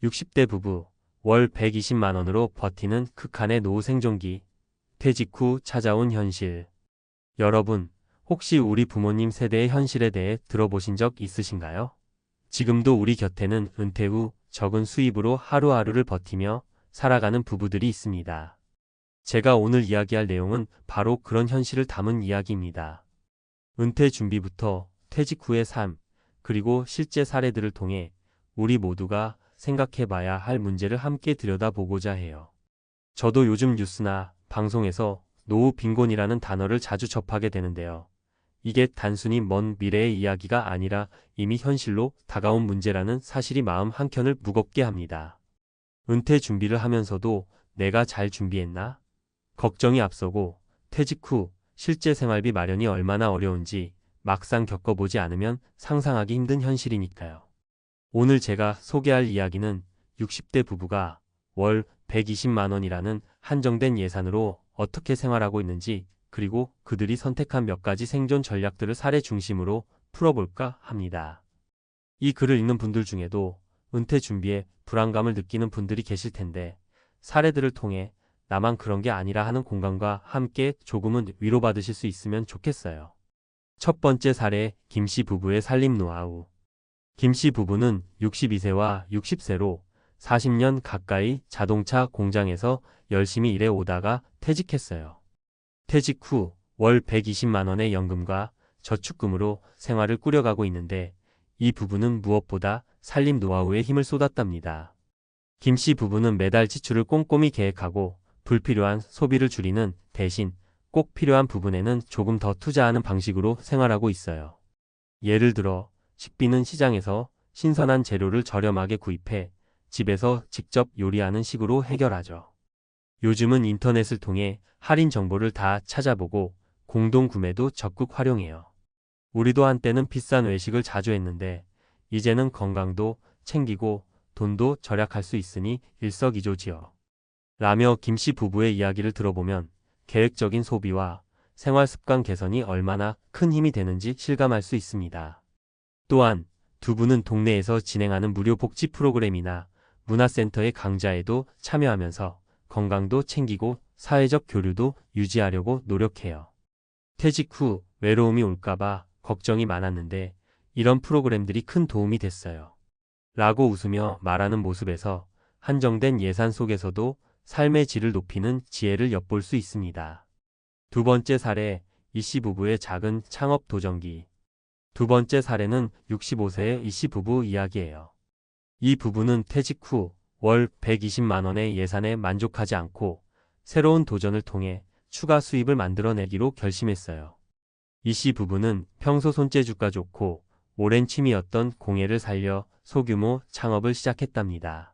60대 부부, 월 120만 원으로 버티는 극한의 노후 생존기, 퇴직 후 찾아온 현실. 여러분, 혹시 우리 부모님 세대의 현실에 대해 들어보신 적 있으신가요? 지금도 우리 곁에는 은퇴 후 적은 수입으로 하루하루를 버티며 살아가는 부부들이 있습니다. 제가 오늘 이야기할 내용은 바로 그런 현실을 담은 이야기입니다. 은퇴 준비부터 퇴직 후의 삶, 그리고 실제 사례들을 통해 우리 모두가 생각해봐야 할 문제를 함께 들여다보고자 해요. 저도 요즘 뉴스나 방송에서 노후 빈곤이라는 단어를 자주 접하게 되는데요. 이게 단순히 먼 미래의 이야기가 아니라 이미 현실로 다가온 문제라는 사실이 마음 한켠을 무겁게 합니다. 은퇴 준비를 하면서도 내가 잘 준비했나? 걱정이 앞서고 퇴직 후 실제 생활비 마련이 얼마나 어려운지 막상 겪어보지 않으면 상상하기 힘든 현실이니까요. 오늘 제가 소개할 이야기는 60대 부부가 월 120만 원이라는 한정된 예산으로 어떻게 생활하고 있는지, 그리고 그들이 선택한 몇 가지 생존 전략들을 사례 중심으로 풀어볼까 합니다. 이 글을 읽는 분들 중에도 은퇴 준비에 불안감을 느끼는 분들이 계실 텐데, 사례들을 통해 나만 그런 게 아니라 하는 공감과 함께 조금은 위로받으실 수 있으면 좋겠어요. 첫 번째 사례, 김씨 부부의 살림 노하우. 김씨 부부는 62세와 60세로 40년 가까이 자동차 공장에서 열심히 일해 오다가 퇴직했어요. 퇴직 후 월 120만 원의 연금과 저축금으로 생활을 꾸려가고 있는데, 이 부부는 무엇보다 살림 노하우에 힘을 쏟았답니다. 김씨 부부는 매달 지출을 꼼꼼히 계획하고 불필요한 소비를 줄이는 대신 꼭 필요한 부분에는 조금 더 투자하는 방식으로 생활하고 있어요. 예를 들어 식비는 시장에서 신선한 재료를 저렴하게 구입해 집에서 직접 요리하는 식으로 해결하죠. 요즘은 인터넷을 통해 할인 정보를 다 찾아보고 공동 구매도 적극 활용해요. 우리도 한때는 비싼 외식을 자주 했는데 이제는 건강도 챙기고 돈도 절약할 수 있으니 일석이조지요. 라며 김씨 부부의 이야기를 들어보면 계획적인 소비와 생활 습관 개선이 얼마나 큰 힘이 되는지 실감할 수 있습니다. 또한 두 분은 동네에서 진행하는 무료 복지 프로그램이나 문화센터의 강좌에도 참여하면서 건강도 챙기고 사회적 교류도 유지하려고 노력해요. 퇴직 후 외로움이 올까봐 걱정이 많았는데 이런 프로그램들이 큰 도움이 됐어요. 라고 웃으며 말하는 모습에서 한정된 예산 속에서도 삶의 질을 높이는 지혜를 엿볼 수 있습니다. 두 번째 사례, 이씨 부부의 작은 창업 도전기. 두 번째 사례는 65세의 이씨 부부 이야기예요. 이 부부는 퇴직 후 월 120만 원의 예산에 만족하지 않고 새로운 도전을 통해 추가 수입을 만들어내기로 결심했어요. 이씨 부부는 평소 손재주가 좋고 오랜 취미였던 공예를 살려 소규모 창업을 시작했답니다.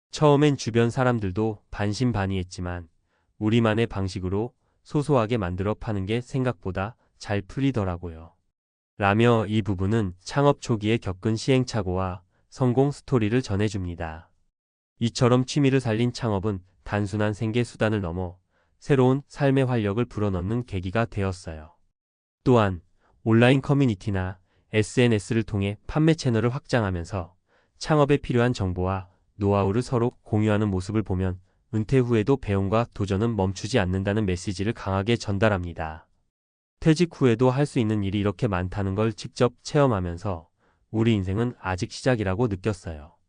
처음엔 주변 사람들도 반신반의했지만 우리만의 방식으로 소소하게 만들어 파는 게 생각보다 잘 풀리더라고요. 라며 이 부부는 창업 초기에 겪은 시행착오와 성공 스토리를 전해줍니다. 이처럼 취미를 살린 창업은 단순한 생계 수단을 넘어 새로운 삶의 활력을 불어넣는 계기가 되었어요. 또한 온라인 커뮤니티나 SNS를 통해 판매 채널을 확장하면서 창업에 필요한 정보와 노하우를 서로 공유하는 모습을 보면 은퇴 후에도 배움과 도전은 멈추지 않는다는 메시지를 강하게 전달합니다. 퇴직 후에도 할 수 있는 일이 이렇게 많다는 걸 직접 체험하면서 우리 인생은 아직 시작이라고 느꼈어요.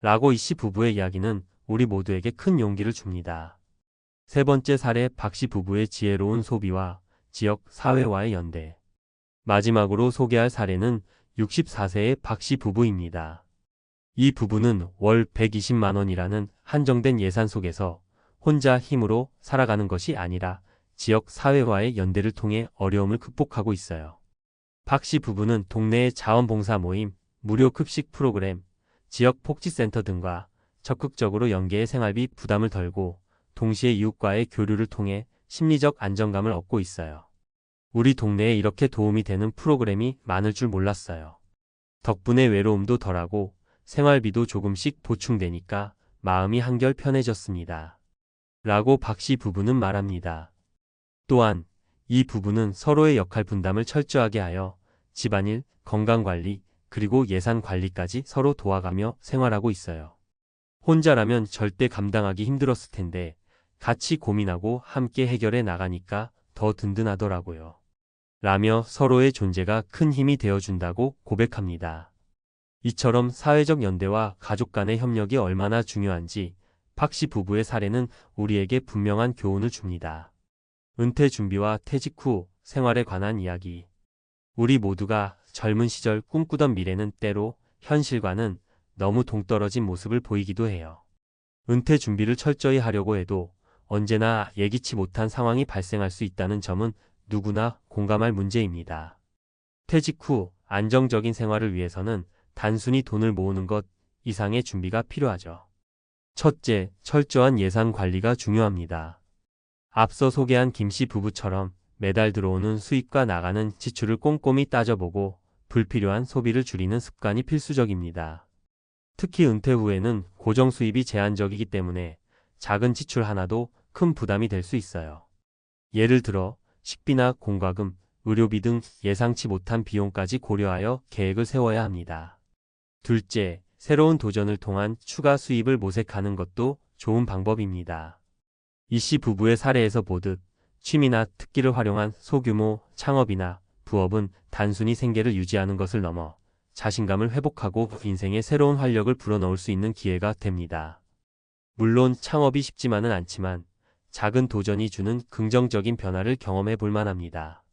라고 이씨 부부의 이야기는 우리 모두에게 큰 용기를 줍니다. 세 번째 사례, 박씨 부부의 지혜로운 소비와 지역 사회와의 연대. 마지막으로 소개할 사례는 64세의 박씨 부부입니다. 이 부부는 월 120만 원이라는 한정된 예산 속에서 혼자 힘으로 살아가는 것이 아니라 지역 사회와의 연대를 통해 어려움을 극복하고 있어요. 박씨 부부는 동네의 자원봉사 모임, 무료 급식 프로그램, 지역 복지센터 등과 적극적으로 연계해 생활비 부담을 덜고 동시에 이웃과의 교류를 통해 심리적 안정감을 얻고 있어요. 우리 동네에 이렇게 도움이 되는 프로그램이 많을 줄 몰랐어요. 덕분에 외로움도 덜하고 생활비도 조금씩 보충되니까 마음이 한결 편해졌습니다. 라고 박씨 부부는 말합니다. 또한 이 부부는 서로의 역할 분담을 철저하게 하여 집안일, 건강관리, 그리고 예산 관리까지 서로 도와가며 생활하고 있어요. 혼자라면 절대 감당하기 힘들었을 텐데 같이 고민하고 함께 해결해 나가니까 더 든든하더라고요. 라며 서로의 존재가 큰 힘이 되어준다고 고백합니다. 이처럼 사회적 연대와 가족 간의 협력이 얼마나 중요한지 박 씨 부부의 사례는 우리에게 분명한 교훈을 줍니다. 은퇴 준비와 퇴직 후 생활에 관한 이야기. 우리 모두가 젊은 시절 꿈꾸던 미래는 때로 현실과는 너무 동떨어진 모습을 보이기도 해요. 은퇴 준비를 철저히 하려고 해도 언제나 예기치 못한 상황이 발생할 수 있다는 점은 누구나 공감할 문제입니다. 퇴직 후 안정적인 생활을 위해서는 단순히 돈을 모으는 것 이상의 준비가 필요하죠. 첫째, 철저한 예산 관리가 중요합니다. 앞서 소개한 김 씨 부부처럼 매달 들어오는 수입과 나가는 지출을 꼼꼼히 따져보고 불필요한 소비를 줄이는 습관이 필수적입니다. 특히 은퇴 후에는 고정 수입이 제한적이기 때문에 작은 지출 하나도 큰 부담이 될 수 있어요. 예를 들어 식비나 공과금, 의료비 등 예상치 못한 비용까지 고려하여 계획을 세워야 합니다. 둘째, 새로운 도전을 통한 추가 수입을 모색하는 것도 좋은 방법입니다. 이 씨 부부의 사례에서 보듯 취미나 특기를 활용한 소규모 창업이나 부업은 단순히 생계를 유지하는 것을 넘어 자신감을 회복하고 인생의 새로운 활력을 불어넣을 수 있는 기회가 됩니다. 물론 창업이 쉽지만은 않지만 작은 도전이 주는 긍정적인 변화를 경험해 볼 만합니다.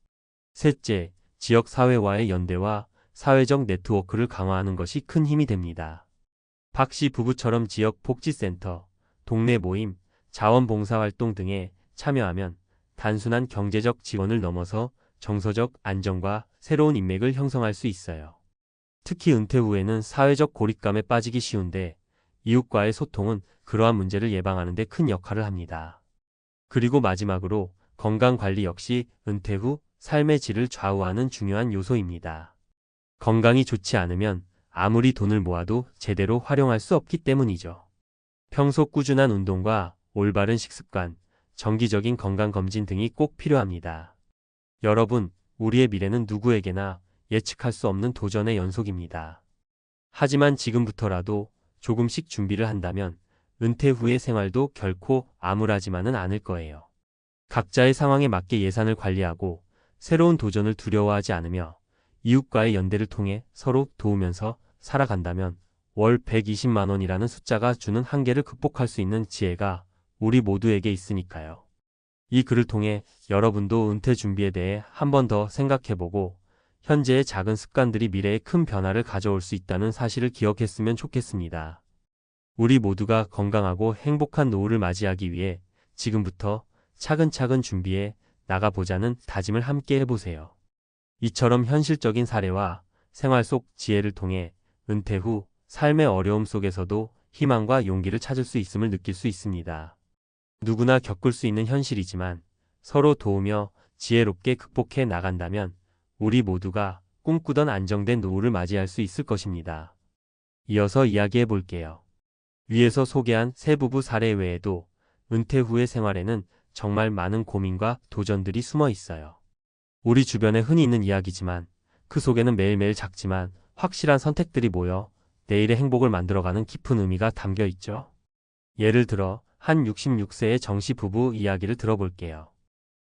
셋째, 지역 사회와의 연대와 사회적 네트워크를 강화하는 것이 큰 힘이 됩니다. 박 씨 부부처럼 지역 복지센터, 동네 모임, 자원봉사활동 등에 참여하면 단순한 경제적 지원을 넘어서 정서적 안정과 새로운 인맥을 형성할 수 있어요. 특히 은퇴 후에는 사회적 고립감에 빠지기 쉬운데 이웃과의 소통은 그러한 문제를 예방하는 데 큰 역할을 합니다. 그리고 마지막으로 건강관리 역시 은퇴 후 삶의 질을 좌우하는 중요한 요소입니다. 건강이 좋지 않으면 아무리 돈을 모아도 제대로 활용할 수 없기 때문이죠. 평소 꾸준한 운동과 올바른 식습관, 정기적인 건강검진 등이 꼭 필요합니다. 여러분, 우리의 미래는 누구에게나 예측할 수 없는 도전의 연속입니다. 하지만 지금부터라도 조금씩 준비를 한다면 은퇴 후의 생활도 결코 암울하지만은 않을 거예요. 각자의 상황에 맞게 예산을 관리하고 새로운 도전을 두려워하지 않으며 이웃과의 연대를 통해 서로 도우면서 살아간다면 월 120만 원이라는 숫자가 주는 한계를 극복할 수 있는 지혜가 우리 모두에게 있으니까요. 이 글을 통해 여러분도 은퇴 준비에 대해 한 번 더 생각해보고 현재의 작은 습관들이 미래에 큰 변화를 가져올 수 있다는 사실을 기억했으면 좋겠습니다. 우리 모두가 건강하고 행복한 노후를 맞이하기 위해 지금부터 차근차근 준비해 나가보자는 다짐을 함께 해보세요. 이처럼 현실적인 사례와 생활 속 지혜를 통해 은퇴 후 삶의 어려움 속에서도 희망과 용기를 찾을 수 있음을 느낄 수 있습니다. 누구나 겪을 수 있는 현실이지만 서로 도우며 지혜롭게 극복해 나간다면 우리 모두가 꿈꾸던 안정된 노후를 맞이할 수 있을 것입니다. 이어서 이야기해 볼게요. 위에서 소개한 세 부부 사례 외에도 은퇴 후의 생활에는 정말 많은 고민과 도전들이 숨어 있어요. 우리 주변에 흔히 있는 이야기지만 그 속에는 매일매일 작지만 확실한 선택들이 모여 내일의 행복을 만들어가는 깊은 의미가 담겨 있죠. 예를 들어 한 66세의 정씨 부부 이야기를 들어볼게요.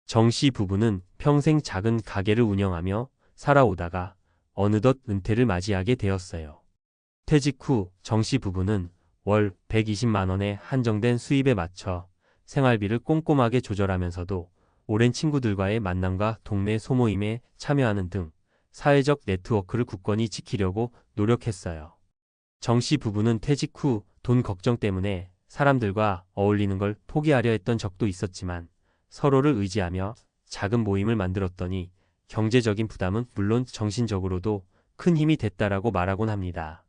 정씨 부부는 평생 작은 가게를 운영하며 살아오다가 어느덧 은퇴를 맞이하게 되었어요. 퇴직 후 정씨 부부는 월 120만 원의 한정된 수입에 맞춰 생활비를 꼼꼼하게 조절하면서도 오랜 친구들과의 만남과 동네 소모임에 참여하는 등 사회적 네트워크를 굳건히 지키려고 노력했어요. 정씨 부부는 퇴직 후 돈 걱정 때문에 사람들과 어울리는 걸 포기하려 했던 적도 있었지만 서로를 의지하며 작은 모임을 만들었더니 경제적인 부담은 물론 정신적으로도 큰 힘이 됐다라고 말하곤 합니다.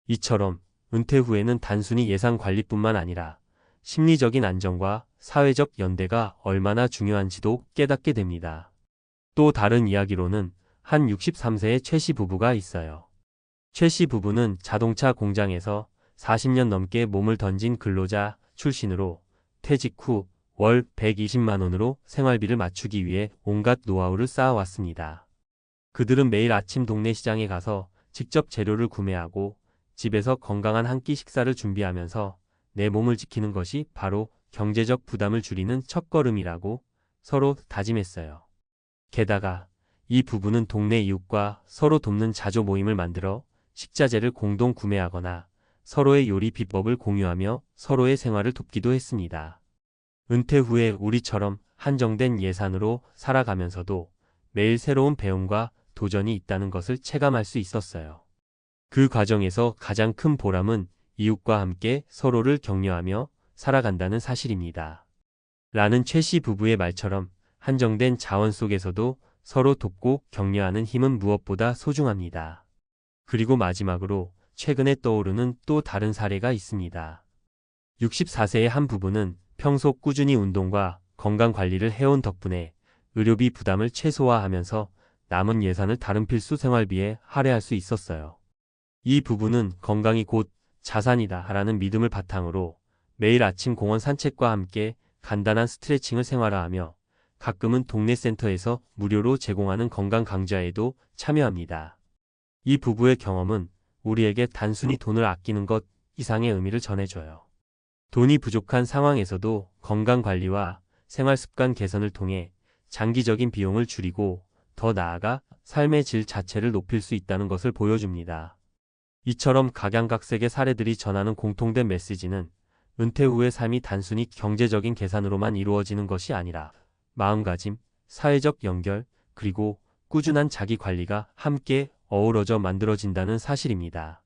이처럼 은퇴 후에는 단순히 예산 관리뿐만 아니라 심리적인 안정과 사회적 연대가 얼마나 중요한지도 깨닫게 됩니다. 또 다른 이야기로는 한 63세의 최 씨 부부가 있어요. 최 씨 부부는 자동차 공장에서 40년 넘게 몸을 던진 근로자 출신으로 퇴직 후 월 120만 원으로 생활비를 맞추기 위해 온갖 노하우를 쌓아왔습니다. 그들은 매일 아침 동네 시장에 가서 직접 재료를 구매하고 집에서 건강한 한 끼 식사를 준비하면서 내 몸을 지키는 것이 바로 경제적 부담을 줄이는 첫걸음이라고 서로 다짐했어요. 게다가 이 부부는 동네 이웃과 서로 돕는 자조 모임을 만들어 식자재를 공동 구매하거나 서로의 요리 비법을 공유하며 서로의 생활을 돕기도 했습니다. 은퇴 후에 우리처럼 한정된 예산으로 살아가면서도 매일 새로운 배움과 도전이 있다는 것을 체감할 수 있었어요. 그 과정에서 가장 큰 보람은 이웃과 함께 서로를 격려하며 살아간다는 사실입니다. 라는 최 씨 부부의 말처럼 한정된 자원 속에서도 서로 돕고 격려하는 힘은 무엇보다 소중합니다. 그리고 마지막으로 최근에 떠오르는 또 다른 사례가 있습니다. 64세의 한 부부는 평소 꾸준히 운동과 건강 관리를 해온 덕분에 의료비 부담을 최소화하면서 남은 예산을 다른 필수 생활비에 할애할 수 있었어요. 이 부부는 건강이 곧 자산이다 라는 믿음을 바탕으로 매일 아침 공원 산책과 함께 간단한 스트레칭을 생활화하며 가끔은 동네 센터에서 무료로 제공하는 건강 강좌에도 참여합니다. 이 부부의 경험은 우리에게 단순히 돈을 아끼는 것 이상의 의미를 전해줘요. 돈이 부족한 상황에서도 건강 관리와 생활 습관 개선을 통해 장기적인 비용을 줄이고 더 나아가 삶의 질 자체를 높일 수 있다는 것을 보여줍니다. 이처럼 각양각색의 사례들이 전하는 공통된 메시지는 은퇴 후의 삶이 단순히 경제적인 계산으로만 이루어지는 것이 아니라 마음가짐, 사회적 연결, 그리고 꾸준한 자기 관리가 함께 어우러져 만들어진다는 사실입니다.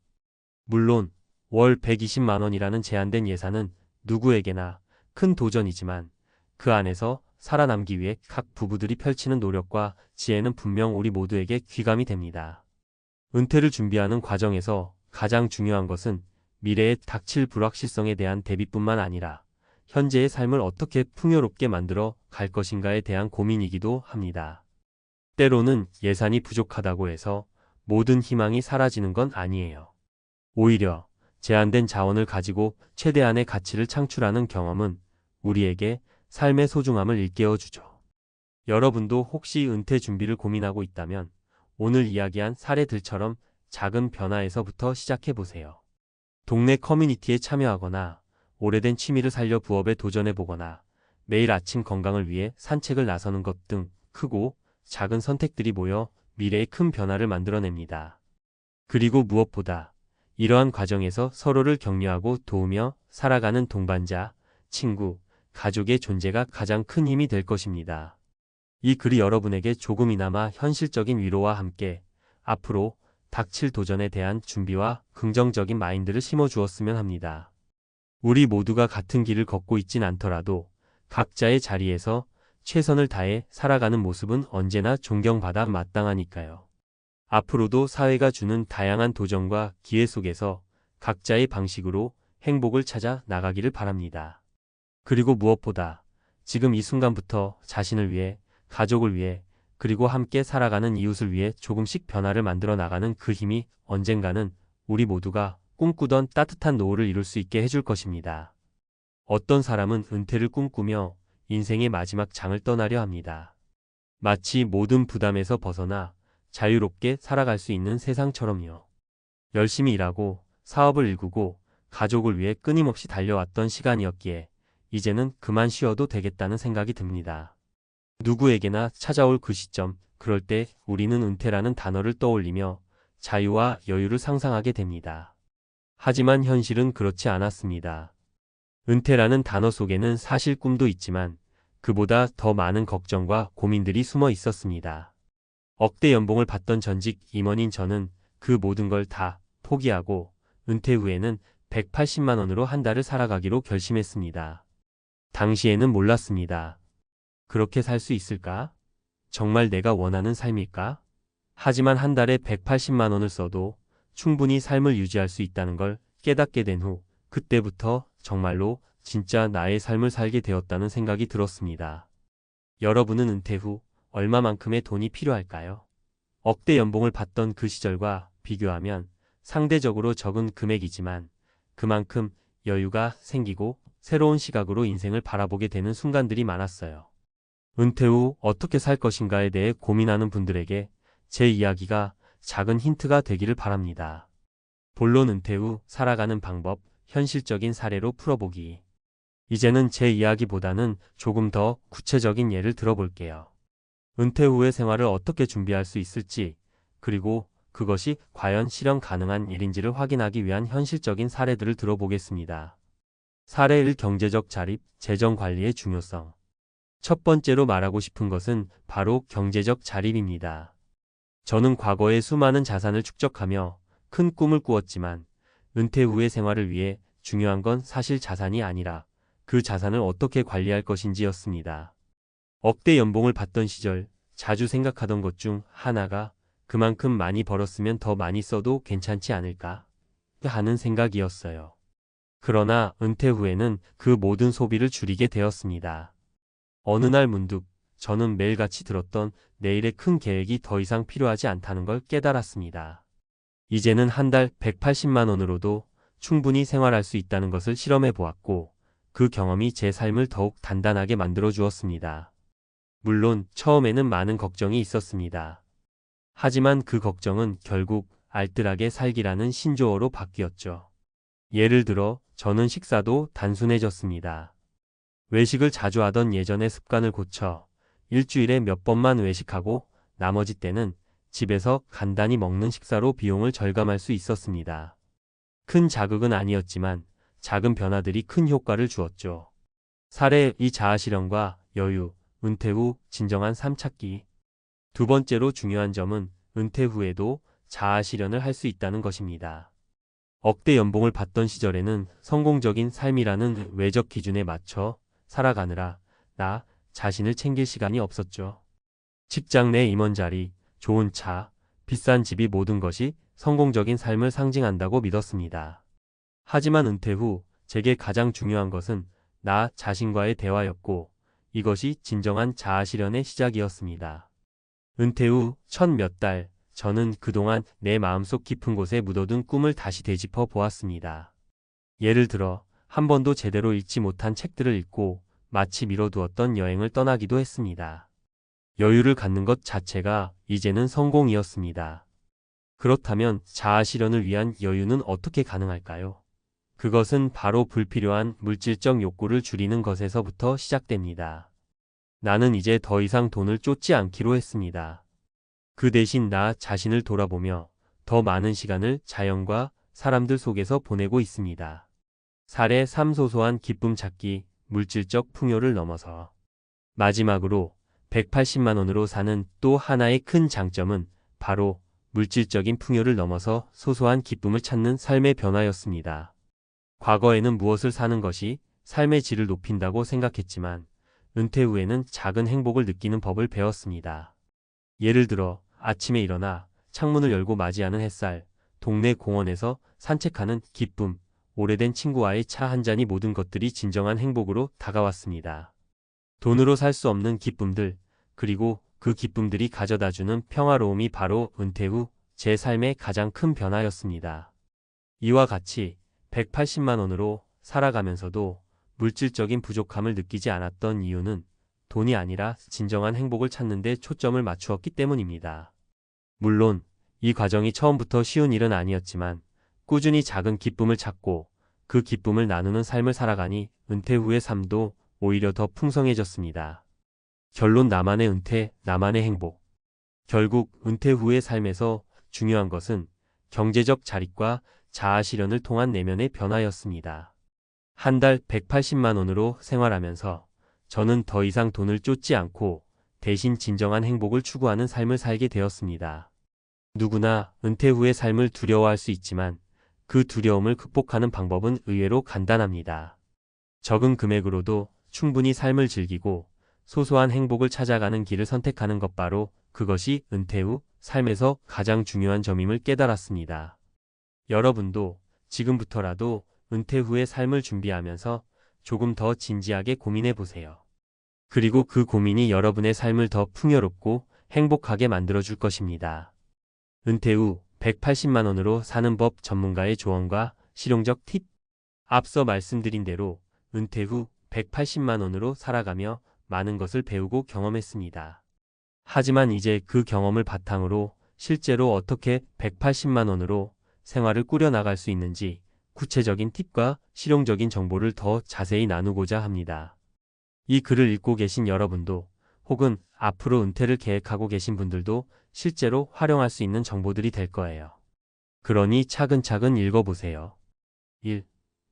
물론 월 120만 원이라는 제한된 예산은 누구에게나 큰 도전이지만 그 안에서 살아남기 위해 각 부부들이 펼치는 노력과 지혜는 분명 우리 모두에게 귀감이 됩니다. 은퇴를 준비하는 과정에서 가장 중요한 것은 미래에 닥칠 불확실성에 대한 대비뿐만 아니라 현재의 삶을 어떻게 풍요롭게 만들어 갈 것인가에 대한 고민이기도 합니다. 때로는 예산이 부족하다고 해서 모든 희망이 사라지는 건 아니에요. 오히려 제한된 자원을 가지고 최대한의 가치를 창출하는 경험은 우리에게 삶의 소중함을 일깨워주죠. 여러분도 혹시 은퇴 준비를 고민하고 있다면 오늘 이야기한 사례들처럼 작은 변화에서부터 시작해보세요. 동네 커뮤니티에 참여하거나 오래된 취미를 살려 부업에 도전해보거나 매일 아침 건강을 위해 산책을 나서는 것 등 크고 작은 선택들이 모여 미래의 큰 변화를 만들어냅니다. 그리고 무엇보다 이러한 과정에서 서로를 격려하고 도우며 살아가는 동반자, 친구, 가족의 존재가 가장 큰 힘이 될 것입니다. 이 글이 여러분에게 조금이나마 현실적인 위로와 함께 앞으로 닥칠 도전에 대한 준비와 긍정적인 마인드를 심어주었으면 합니다. 우리 모두가 같은 길을 걷고 있진 않더라도 각자의 자리에서 최선을 다해 살아가는 모습은 언제나 존경받아 마땅하니까요. 앞으로도 사회가 주는 다양한 도전과 기회 속에서 각자의 방식으로 행복을 찾아 나가기를 바랍니다. 그리고 무엇보다 지금 이 순간부터 자신을 위해, 가족을 위해, 그리고 함께 살아가는 이웃을 위해 조금씩 변화를 만들어 나가는 그 힘이 언젠가는 우리 모두가 꿈꾸던 따뜻한 노후를 이룰 수 있게 해줄 것입니다. 어떤 사람은 은퇴를 꿈꾸며 인생의 마지막 장을 떠나려 합니다. 마치 모든 부담에서 벗어나 자유롭게 살아갈 수 있는 세상처럼요. 열심히 일하고 사업을 일구고 가족을 위해 끊임없이 달려왔던 시간이었기에 이제는 그만 쉬어도 되겠다는 생각이 듭니다. 누구에게나 찾아올 그 시점, 그럴 때 우리는 은퇴라는 단어를 떠올리며 자유와 여유를 상상하게 됩니다. 하지만 현실은 그렇지 않았습니다. 은퇴라는 단어 속에는 사실 꿈도 있지만 그보다 더 많은 걱정과 고민들이 숨어 있었습니다. 억대 연봉을 받던 전직 임원인 저는 그 모든 걸 다 포기하고 은퇴 후에는 180만 원으로 한 달을 살아가기로 결심했습니다. 당시에는 몰랐습니다. 그렇게 살 수 있을까? 정말 내가 원하는 삶일까? 하지만 한 달에 180만 원을 써도 충분히 삶을 유지할 수 있다는 걸 깨닫게 된 후 그때부터 정말로 진짜 나의 삶을 살게 되었다는 생각이 들었습니다. 여러분은 은퇴 후 얼마만큼의 돈이 필요할까요? 억대 연봉을 받던 그 시절과 비교하면 상대적으로 적은 금액이지만 그만큼 여유가 생기고 새로운 시각으로 인생을 바라보게 되는 순간들이 많았어요. 은퇴 후 어떻게 살 것인가에 대해 고민하는 분들에게 제 이야기가 작은 힌트가 되기를 바랍니다. 본론 은퇴 후 살아가는 방법, 현실적인 사례로 풀어보기. 이제는 제 이야기보다는 조금 더 구체적인 예를 들어볼게요. 은퇴 후의 생활을 어떻게 준비할 수 있을지, 그리고 그것이 과연 실현 가능한 일인지를 확인하기 위한 현실적인 사례들을 들어보겠습니다. 사례 1. 경제적 자립, 재정 관리의 중요성. 첫 번째로 말하고 싶은 것은 바로 경제적 자립입니다. 저는 과거에 수많은 자산을 축적하며 큰 꿈을 꾸었지만 은퇴 후의 생활을 위해 중요한 건 사실 자산이 아니라 그 자산을 어떻게 관리할 것인지였습니다. 억대 연봉을 받던 시절 자주 생각하던 것 중 하나가 그만큼 많이 벌었으면 더 많이 써도 괜찮지 않을까 하는 생각이었어요. 그러나 은퇴 후에는 그 모든 소비를 줄이게 되었습니다. 어느 날 문득 저는 매일같이 들었던 내일의 큰 계획이 더 이상 필요하지 않다는 걸 깨달았습니다. 이제는 한 달 180만 원으로도 충분히 생활할 수 있다는 것을 실험해 보았고 그 경험이 제 삶을 더욱 단단하게 만들어 주었습니다. 물론 처음에는 많은 걱정이 있었습니다. 하지만 그 걱정은 결국 알뜰하게 살기라는 신조어로 바뀌었죠. 예를 들어 저는 식사도 단순해졌습니다. 외식을 자주 하던 예전의 습관을 고쳐 일주일에 몇 번만 외식하고 나머지 때는 집에서 간단히 먹는 식사로 비용을 절감할 수 있었습니다. 큰 자극은 아니었지만 작은 변화들이 큰 효과를 주었죠. 사례 2. 자아실현과 여유, 은퇴 후 진정한 삶 찾기. 두 번째로 중요한 점은 은퇴 후에도 자아실현을 할 수 있다는 것입니다. 억대 연봉을 받던 시절에는 성공적인 삶이라는 외적 기준에 맞춰 살아가느라 나 자신을 챙길 시간이 없었죠. 직장 내 임원 자리, 좋은 차, 비싼 집이 모든 것이 성공적인 삶을 상징한다고 믿었습니다. 하지만 은퇴 후 제게 가장 중요한 것은 나 자신과의 대화였고 이것이 진정한 자아실현의 시작이었습니다. 은퇴 후 첫 몇 달 저는 그동안 내 마음속 깊은 곳에 묻어둔 꿈을 다시 되짚어 보았습니다. 예를 들어 한 번도 제대로 읽지 못한 책들을 읽고 마치 미뤄두었던 여행을 떠나기도 했습니다. 여유를 갖는 것 자체가 이제는 성공이었습니다. 그렇다면 자아실현을 위한 여유는 어떻게 가능할까요? 그것은 바로 불필요한 물질적 욕구를 줄이는 것에서부터 시작됩니다. 나는 이제 더 이상 돈을 쫓지 않기로 했습니다. 그 대신 나 자신을 돌아보며 더 많은 시간을 자연과 사람들 속에서 보내고 있습니다. 사례 3. 소소한 기쁨 찾기, 물질적 풍요를 넘어서. 마지막으로 180만 원으로 사는 또 하나의 큰 장점은 바로 물질적인 풍요를 넘어서 소소한 기쁨을 찾는 삶의 변화였습니다. 과거에는 무엇을 사는 것이 삶의 질을 높인다고 생각했지만 은퇴 후에는 작은 행복을 느끼는 법을 배웠습니다. 예를 들어 아침에 일어나 창문을 열고 맞이하는 햇살, 동네 공원에서 산책하는 기쁨, 오래된 친구와의 차 한 잔이 모든 것들이 진정한 행복으로 다가왔습니다. 돈으로 살 수 없는 기쁨들, 그리고 그 기쁨들이 가져다주는 평화로움이 바로 은퇴 후 제 삶의 가장 큰 변화였습니다. 이와 같이 180만 원으로 살아가면서도 물질적인 부족함을 느끼지 않았던 이유는 돈이 아니라 진정한 행복을 찾는 데 초점을 맞추었기 때문입니다. 물론 이 과정이 처음부터 쉬운 일은 아니었지만 꾸준히 작은 기쁨을 찾고 그 기쁨을 나누는 삶을 살아가니 은퇴 후의 삶도 오히려 더 풍성해졌습니다. 결론 나만의 은퇴, 나만의 행복. 결국 은퇴 후의 삶에서 중요한 것은 경제적 자립과 자아실현을 통한 내면의 변화였습니다. 한 달 180만 원으로 생활하면서 저는 더 이상 돈을 쫓지 않고 대신 진정한 행복을 추구하는 삶을 살게 되었습니다. 누구나 은퇴 후의 삶을 두려워할 수 있지만 그 두려움을 극복하는 방법은 의외로 간단합니다. 적은 금액으로도 충분히 삶을 즐기고 소소한 행복을 찾아가는 길을 선택하는 것 바로 그것이 은퇴 후 삶에서 가장 중요한 점임을 깨달았습니다. 여러분도 지금부터라도 은퇴 후의 삶을 준비하면서 조금 더 진지하게 고민해 보세요. 그리고 그 고민이 여러분의 삶을 더 풍요롭고 행복하게 만들어줄 것입니다. 은퇴 후 180만 원으로 사는 법 전문가의 조언과 실용적 팁. 앞서 말씀드린 대로 은퇴 후 180만 원으로 살아가며 많은 것을 배우고 경험했습니다. 하지만 이제 그 경험을 바탕으로 실제로 어떻게 180만 원으로 생활을 꾸려나갈 수 있는지 구체적인 팁과 실용적인 정보를 더 자세히 나누고자 합니다. 이 글을 읽고 계신 여러분도 혹은 앞으로 은퇴를 계획하고 계신 분들도 실제로 활용할 수 있는 정보들이 될 거예요. 그러니 차근차근 읽어보세요. 1.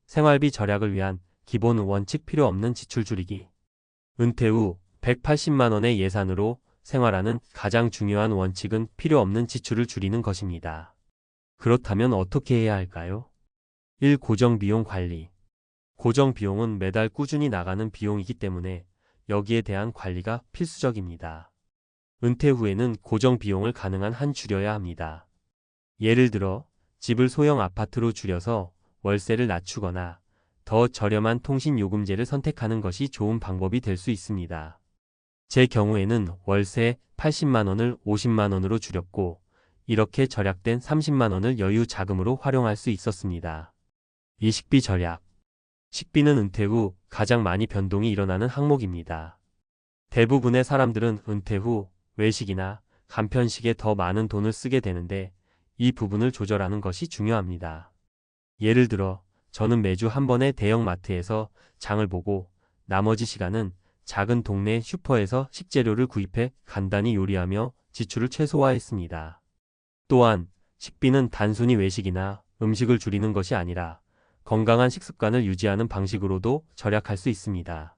생활비 절약을 위한 기본 원칙 필요 없는 지출 줄이기. 은퇴 후 180만 원의 예산으로 생활하는 가장 중요한 원칙은 필요 없는 지출을 줄이는 것입니다. 그렇다면 어떻게 해야 할까요? 1. 고정비용 관리. 고정비용은 매달 꾸준히 나가는 비용이기 때문에 여기에 대한 관리가 필수적입니다. 은퇴 후에는 고정비용을 가능한 한 줄여야 합니다. 예를 들어 집을 소형 아파트로 줄여서 월세를 낮추거나 더 저렴한 통신요금제를 선택하는 것이 좋은 방법이 될 수 있습니다. 제 경우에는 월세 80만 원을 50만 원으로 줄였고 이렇게 절약된 30만 원을 여유 자금으로 활용할 수 있었습니다. 이 식비 절약. 식비는 은퇴 후 가장 많이 변동이 일어나는 항목입니다. 대부분의 사람들은 은퇴 후 외식이나 간편식에 더 많은 돈을 쓰게 되는데 이 부분을 조절하는 것이 중요합니다. 예를 들어 저는 매주 한 번의 대형마트에서 장을 보고 나머지 시간은 작은 동네 슈퍼에서 식재료를 구입해 간단히 요리하며 지출을 최소화했습니다. 또한 식비는 단순히 외식이나 음식을 줄이는 것이 아니라 건강한 식습관을 유지하는 방식으로도 절약할 수 있습니다.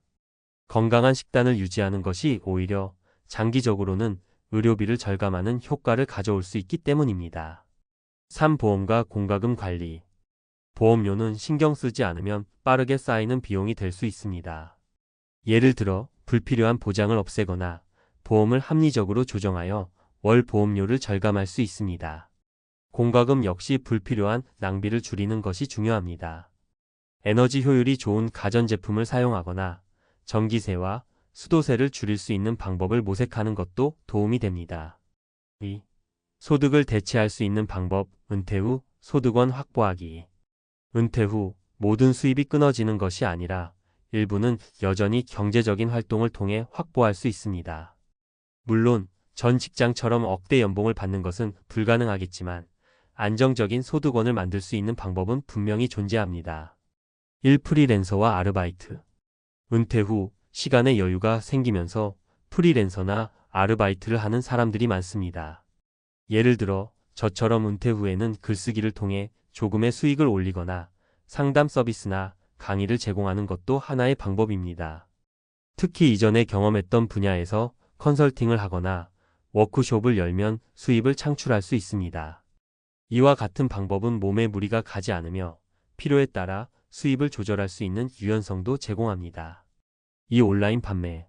건강한 식단을 유지하는 것이 오히려 장기적으로는 의료비를 절감하는 효과를 가져올 수 있기 때문입니다. 3. 보험과 공과금 관리. 보험료는 신경 쓰지 않으면 빠르게 쌓이는 비용이 될 수 있습니다. 예를 들어 불필요한 보장을 없애거나 보험을 합리적으로 조정하여 월 보험료를 절감할 수 있습니다. 공과금 역시 불필요한 낭비를 줄이는 것이 중요합니다. 에너지 효율이 좋은 가전제품을 사용하거나 전기세와 수도세를 줄일 수 있는 방법을 모색하는 것도 도움이 됩니다. 2. 소득을 대체할 수 있는 방법, 은퇴 후 소득원 확보하기. 은퇴 후 모든 수입이 끊어지는 것이 아니라 일부는 여전히 경제적인 활동을 통해 확보할 수 있습니다. 물론 전 직장처럼 억대 연봉을 받는 것은 불가능하겠지만 안정적인 소득원을 만들 수 있는 방법은 분명히 존재합니다. 1. 프리랜서와 아르바이트. 은퇴 후 시간의 여유가 생기면서 프리랜서나 아르바이트를 하는 사람들이 많습니다. 예를 들어 저처럼 은퇴 후에는 글쓰기를 통해 조금의 수익을 올리거나 상담 서비스나 강의를 제공하는 것도 하나의 방법입니다. 특히 이전에 경험했던 분야에서 컨설팅을 하거나 워크숍을 열면 수입을 창출할 수 있습니다. 이와 같은 방법은 몸에 무리가 가지 않으며 필요에 따라 수입을 조절할 수 있는 유연성도 제공합니다. 이 온라인 판매.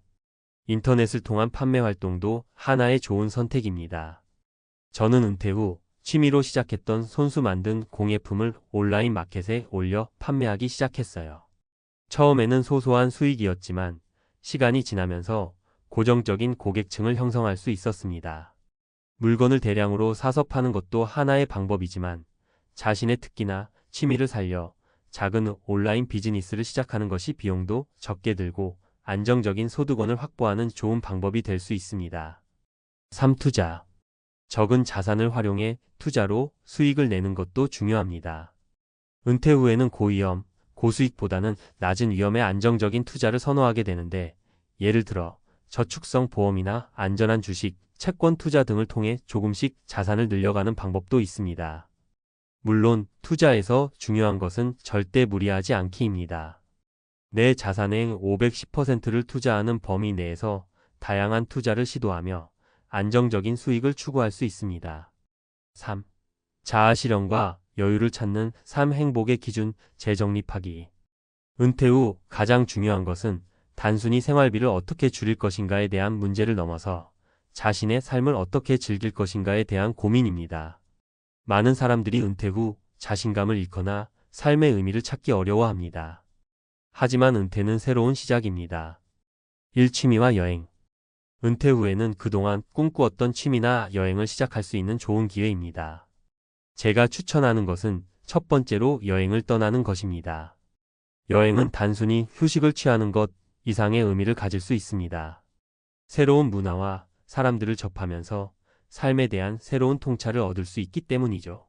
인터넷을 통한 판매 활동도 하나의 좋은 선택입니다. 저는 은퇴 후 취미로 시작했던 손수 만든 공예품을 온라인 마켓에 올려 판매하기 시작했어요. 처음에는 소소한 수익이었지만 시간이 지나면서 고정적인 고객층을 형성할 수 있었습니다. 물건을 대량으로 사서 파는 것도 하나의 방법이지만 자신의 특기나 취미를 살려 작은 온라인 비즈니스를 시작하는 것이 비용도 적게 들고 안정적인 소득원을 확보하는 좋은 방법이 될 수 있습니다. 3. 투자. 적은 자산을 활용해 투자로 수익을 내는 것도 중요합니다. 은퇴 후에는 고위험, 고수익보다는 낮은 위험의 안정적인 투자를 선호하게 되는데 예를 들어 저축성 보험이나 안전한 주식, 채권 투자 등을 통해 조금씩 자산을 늘려가는 방법도 있습니다. 물론 투자에서 중요한 것은 절대 무리하지 않기입니다. 내 자산의 510%를 투자하는 범위 내에서 다양한 투자를 시도하며 안정적인 수익을 추구할 수 있습니다. 3. 자아실현과 여유를 찾는 삶 행복의 기준 재정립하기. 은퇴 후 가장 중요한 것은 단순히 생활비를 어떻게 줄일 것인가에 대한 문제를 넘어서 자신의 삶을 어떻게 즐길 것인가에 대한 고민입니다. 많은 사람들이 은퇴 후 자신감을 잃거나 삶의 의미를 찾기 어려워합니다. 하지만 은퇴는 새로운 시작입니다. 1. 취미와 여행. 은퇴 후에는 그동안 꿈꾸었던 취미나 여행을 시작할 수 있는 좋은 기회입니다. 제가 추천하는 것은 첫 번째로 여행을 떠나는 것입니다. 여행은 단순히 휴식을 취하는 것 이상의 의미를 가질 수 있습니다. 새로운 문화와 사람들을 접하면서 삶에 대한 새로운 통찰을 얻을 수 있기 때문이죠.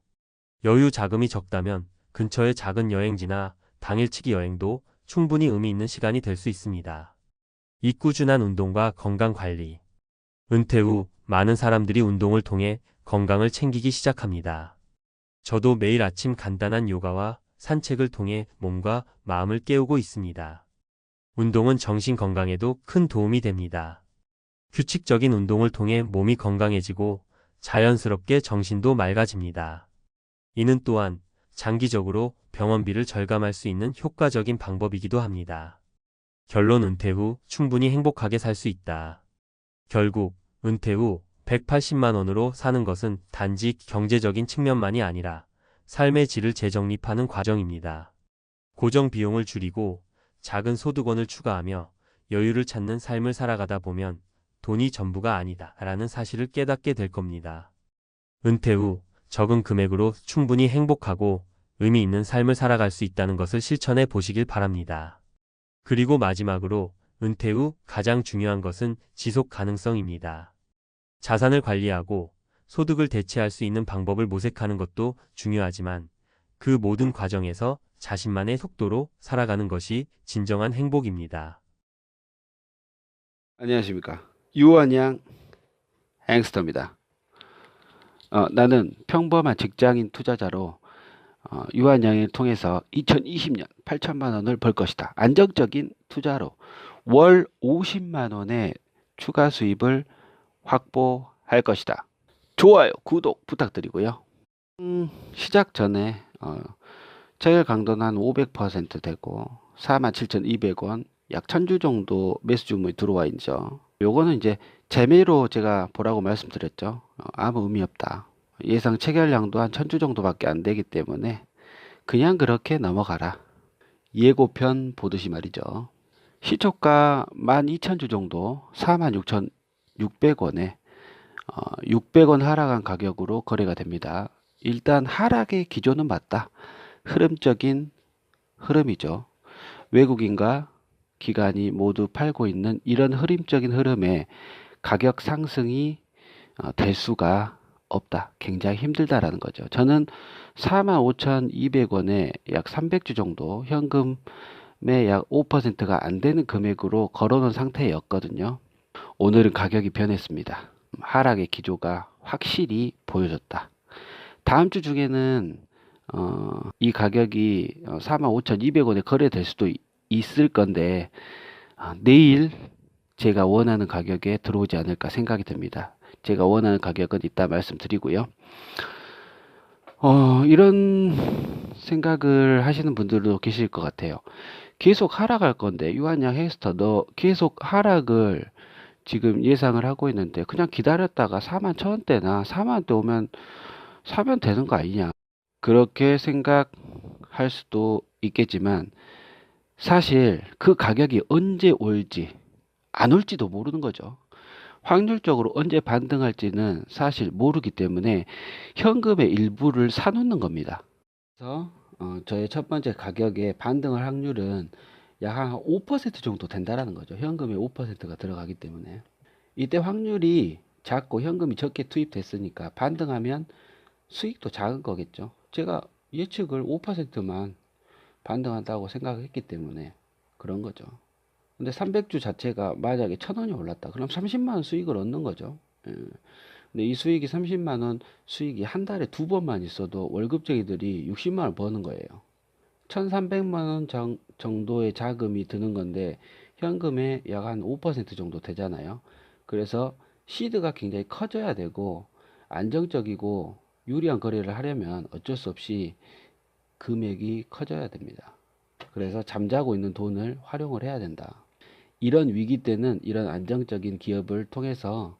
여유 자금이 적다면 근처의 작은 여행지나 당일치기 여행도 충분히 의미 있는 시간이 될 수 있습니다. 이 꾸준한 운동과 건강 관리. 은퇴 후 많은 사람들이 운동을 통해 건강을 챙기기 시작합니다. 저도 매일 아침 간단한 요가와 산책을 통해 몸과 마음을 깨우고 있습니다. 운동은 정신 건강에도 큰 도움이 됩니다. 규칙적인 운동을 통해 몸이 건강해지고 자연스럽게 정신도 맑아집니다. 이는 또한 장기적으로 병원비를 절감할 수 있는 효과적인 방법이기도 합니다. 결론 은퇴 후 충분히 행복하게 살 수 있다. 결국 은퇴 후 180만 원으로 사는 것은 단지 경제적인 측면만이 아니라 삶의 질을 재정립하는 과정입니다. 고정 비용을 줄이고 작은 소득원을 추가하며 여유를 찾는 삶을 살아가다 보면 돈이 전부가 아니다 라는 사실을 깨닫게 될 겁니다. 은퇴 후 적은 금액으로 충분히 행복하고 의미 있는 삶을 살아갈 수 있다는 것을 실천해 보시길 바랍니다. 그리고 마지막으로 은퇴 후 가장 중요한 것은 지속 가능성입니다. 자산을 관리하고 소득을 대체할 수 있는 방법을 모색하는 것도 중요하지만 그 모든 과정에서 자신만의 속도로 살아가는 것이 진정한 행복입니다. 안녕하십니까. 유원양 앵스터입니다. 나는 평범한 직장인 투자자로 유한양을 통해서 2020년 8천만 원을 벌 것이다. 안정적인 투자로 월 50만 원의 추가 수입을 확보할 것이다. 좋아요, 구독 부탁드리고요. 시작 전에 체결 강도는 한 500% 되고 47,200원, 약 1000주 정도 매수 주문이 들어와 있죠. 요거는 이제 재미로 제가 보라고 말씀드렸죠. 아무 의미 없다. 예상 체결량도 한 1000주 정도밖에 안 되기 때문에 그냥 그렇게 넘어가라. 예고편 보듯이 말이죠. 시초가 12,000주 정도 46,600원에 600원 하락한 가격으로 거래가 됩니다. 일단 하락의 기조는 맞다. 흐름적인 흐름이죠. 외국인과 기관이 모두 팔고 있는 이런 흐름적인 흐름에 가격 상승이 될 수가 없다. 굉장히 힘들다라는 거죠. 저는 45,200원에 약 300주 정도 현금의 약 5%가 안 되는 금액으로 걸어놓은 상태였거든요. 오늘은 가격이 변했습니다. 하락의 기조가 확실히 보여졌다. 다음 주 중에는 이 가격이 45,200원에 거래될 수도 있을 건데 내일 제가 원하는 가격에 들어오지 않을까 생각이 듭니다. 제가 원하는 가격은 이따 말씀드리고요. 이런 생각을 하시는 분들도 계실 것 같아요. 계속 하락할 건데 유한양 햄스터 너 계속 하락을 지금 예상을 하고 있는데 그냥 기다렸다가 41,000원대나 4만원대 오면 사면 되는 거 아니냐. 그렇게 생각할 수도 있겠지만 사실 그 가격이 언제 올지 안 올지도 모르는 거죠. 확률적으로 언제 반등할지는 사실 모르기 때문에 현금의 일부를 사놓는 겁니다. 그래서 저의 첫 번째 가격의 반등할 확률은 약 한 5% 정도 된다라는 거죠. 현금의 5%가 들어가기 때문에 이때 확률이 작고 현금이 적게 투입됐으니까 반등하면 수익도 작은 거겠죠. 제가 예측을 5%만 반등한다고 생각했기 때문에 그런 거죠. 근데 300주 자체가 만약에 1,000원이 올랐다. 그럼 30만 원 수익을 얻는 거죠. 예. 근데 이 수익이 30만 원 수익이 한 달에 두 번만 있어도 월급쟁이들이 60만 원 버는 거예요. 1,300만 원 정도의 자금이 드는 건데 현금의 약 한 5% 정도 되잖아요. 그래서 시드가 굉장히 커져야 되고 안정적이고 유리한 거래를 하려면 어쩔 수 없이 금액이 커져야 됩니다. 그래서 잠자고 있는 돈을 활용을 해야 된다. 이런 위기 때는 이런 안정적인 기업을 통해서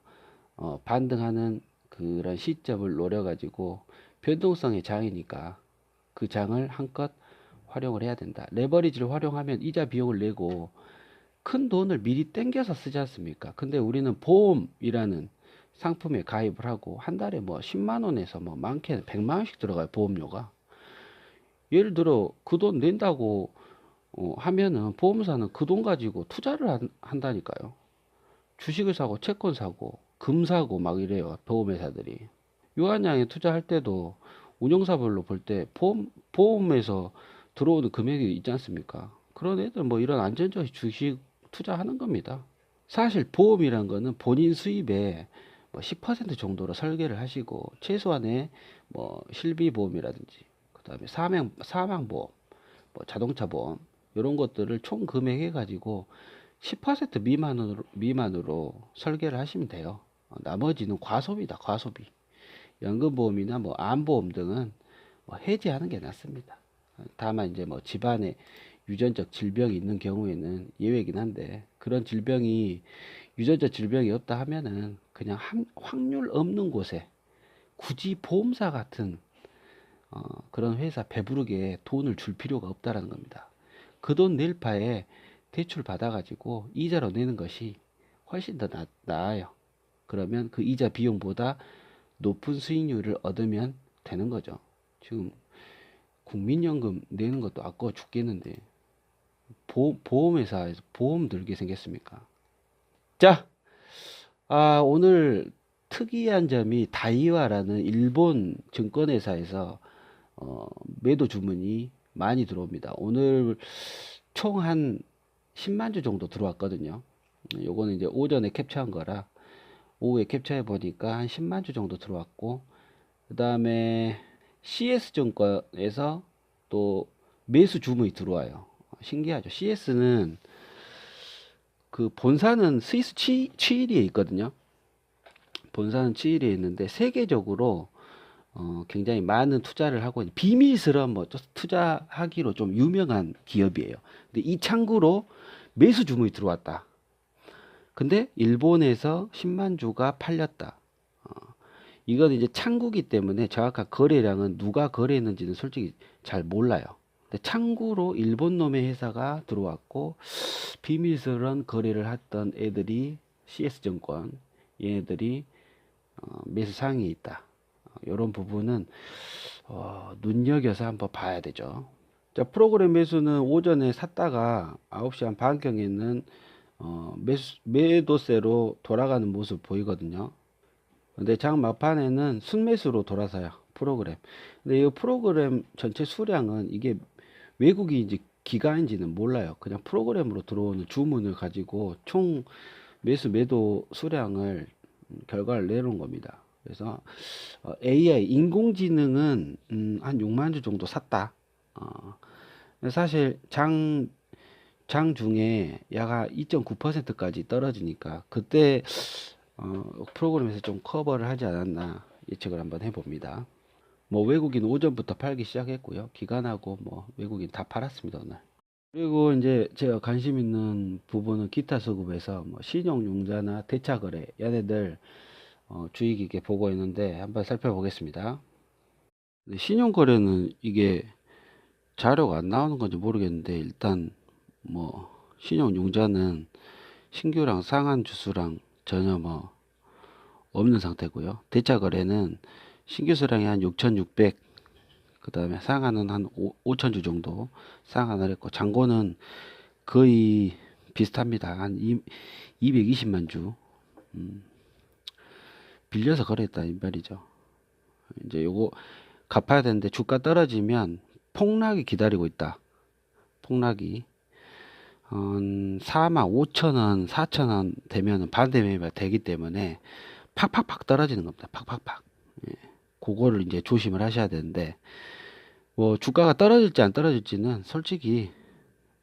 반등하는 그런 시점을 노려가지고 변동성의 장이니까 그 장을 한껏 활용을 해야 된다. 레버리지를 활용하면 이자 비용을 내고 큰 돈을 미리 땡겨서 쓰지 않습니까? 근데 우리는 보험이라는 상품에 가입을 하고 한 달에 뭐 10만 원에서 뭐 많게는 100만 원씩 들어가요. 보험료가. 예를 들어 그 돈 낸다고 하면은 보험사는 그 돈 가지고 투자를 한다니까요. 주식을 사고 채권 사고 금 사고 막 이래요. 보험회사들이. 유한양에 투자할 때도 운용사별로 볼 때 보험에서 들어오는 금액이 있지 않습니까? 그런 애들 뭐 이런 안전적 주식 투자하는 겁니다. 사실 보험이란 거는 본인 수입의 뭐 10% 정도로 설계를 하시고 최소한의 뭐 실비보험이라든지 그다음에 사망보험, 뭐 자동차 보험 이런 것들을 총 금액해 가지고 10% 미만으로 설계를 하시면 돼요. 나머지는 과소비다, 과소비. 연금보험이나 뭐 암보험 등은 뭐 해지하는 게 낫습니다. 다만 이제 뭐 집안에 유전적 질병이 있는 경우에는 예외긴 한데 그런 질병이 유전적 질병이 없다 하면은 그냥 확률 없는 곳에 굳이 보험사 같은 그런 회사 배부르게 돈을 줄 필요가 없다라는 겁니다. 그 돈 낼 바에 대출 받아가지고 이자로 내는 것이 훨씬 더 나아요. 그러면 그 이자 비용보다 높은 수익률을 얻으면 되는 거죠. 지금 국민연금 내는 것도 아까워 죽겠는데 보험회사에서 보험 들게 생겼습니까? 자, 오늘 특이한 점이 다이와라는 일본 증권회사에서 매도 주문이 많이 들어옵니다. 오늘 총 한 10만 주 정도 들어왔거든요. 요거는 이제 오전에 캡처한 거라 오후에 캡처해 보니까 한 10만 주 정도 들어왔고 그 다음에 CS증권에서 또 매수 주문이 들어와요. 신기하죠. CS는 그 본사는 스위스 취일리에 있거든요. 본사는 취일리에 있는데 세계적으로 굉장히 많은 투자를 하고 있는 비밀스러운 뭐 투자하기로 좀 유명한 기업이에요. 근데 이 창구로 매수 주문이 들어왔다. 근데 일본에서 10만 주가 팔렸다. 이건 이제 창구기 때문에 정확한 거래량은 누가 거래했는지는 솔직히 잘 몰라요. 근데 창구로 일본 놈의 회사가 들어왔고 비밀스러운 거래를 했던 애들이 CS증권 얘네들이 매수 상위에 있다. 이런 부분은 눈여겨서 한번 봐야 되죠. 자, 프로그램 매수는 오전에 샀다가 9시 한 반경에는 매도세로 돌아가는 모습 보이거든요. 근데 장 막판에는 순매수로 돌아서요. 프로그램. 근데 이 프로그램 전체 수량은 이게 외국인인지 기관인지는 몰라요. 그냥 프로그램으로 들어오는 주문을 가지고 총 매도 수량을 결과를 내놓은 겁니다. 그래서 AI 인공지능은 한 6만 주 정도 샀다. 사실 장 중에 약 2.9%까지 떨어지니까 그때 프로그램에서 좀 커버를 하지 않았나 예측을 한번 해봅니다. 뭐 외국인 오전부터 팔기 시작했고요. 기관하고 뭐 외국인 다 팔았습니다 오늘. 그리고 이제 제가 관심 있는 부분은 기타 수급에서 뭐 신용융자나 대차거래 얘네들 주의 깊게 보고 있는데 한번 살펴보겠습니다. 신용거래는 이게 자료가 안 나오는 건지 모르겠는데 일단 뭐 신용융자는 신규랑 상한 주수랑 전혀 뭐 없는 상태고요. 대차 거래는 신규 수량이 한 6,600, 그 다음에 상한은 한 5,000주 정도 상한을 했고 잔고는 거의 비슷합니다. 한 220만 주 빌려서 거래했다 이 말이죠. 이제 요거 갚아야 되는데 주가 떨어지면 폭락이 기다리고 있다. 폭락이 45,000원, 4,000원 되면은 반대 매매가 되기 때문에 팍팍팍 떨어지는 겁니다. 팍팍팍. 예. 그거를 이제 조심을 하셔야 되는데 뭐 주가가 떨어질지 안 떨어질지는 솔직히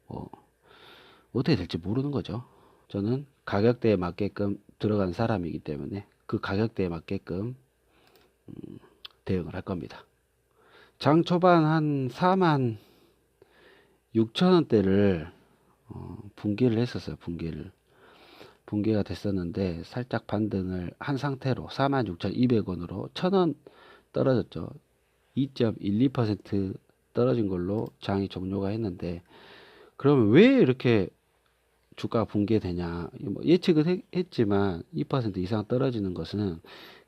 뭐 어떻게 될지 모르는 거죠. 저는 가격대에 맞게끔 들어간 사람이기 때문에 그 가격대에 맞게끔 대응을 할 겁니다. 장 초반 한 4만 6천 원대를 붕괴를 했었어요. 붕괴가 됐었는데 살짝 반등을 한 상태로 46,200원으로 1,000원 떨어졌죠. 2.12% 떨어진 걸로 장이 종료가 했는데 그러면 왜 이렇게 주가 붕괴되냐? 뭐 예측은 했지만 2% 이상 떨어지는 것은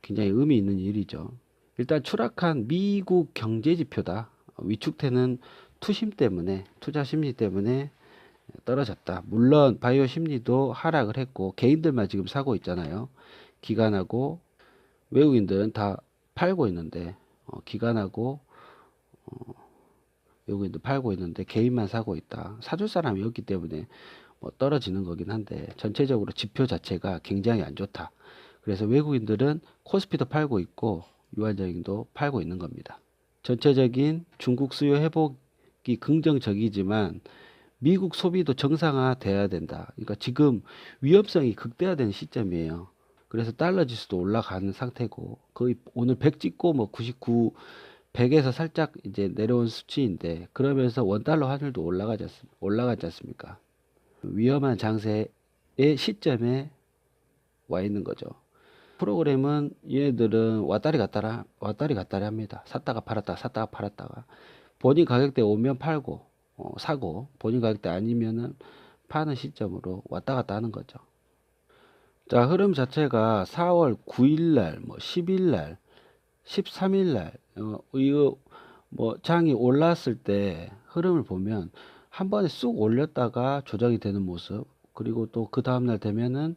굉장히 의미 있는 일이죠. 일단 추락한 미국 경제 지표다. 위축되는 투자 심리 때문에 떨어졌다. 물론 바이오 심리도 하락을 했고 개인들만 지금 사고 있잖아요. 기관하고 외국인들은 다 팔고 있는데 기관하고 외국인도 팔고 있는데 개인만 사고 있다. 사줄 사람이 없기 때문에 뭐 떨어지는 거긴 한데 전체적으로 지표 자체가 굉장히 안 좋다. 그래서 외국인들은 코스피도 팔고 있고 유한정도 팔고 있는 겁니다. 전체적인 중국 수요 회복이 긍정적이지만 미국 소비도 정상화돼야 된다. 그러니까 지금 위험성이 극대화되는 시점이에요. 그래서 달러 지수도 올라가는 상태고 거의 오늘 100 찍고 뭐 99, 100에서 살짝 이제 내려온 수치인데 그러면서 원달러 환율도 올라가지 않습니까? 위험한 장세의 시점에 와 있는 거죠. 프로그램은 얘네들은 왔다리 갔다리 합니다. 샀다가 팔았다가 샀다가 팔았다가 본인 가격대 오면 팔고 사고 본인 가격대 아니면은 파는 시점으로 왔다 갔다 하는 거죠. 자, 흐름 자체가 4월 9일 날, 뭐 10일 날, 13일 날 이거 뭐 장이 올랐을 때 흐름을 보면 한 번에 쑥 올렸다가 조정이 되는 모습, 그리고 또 그 다음 날 되면은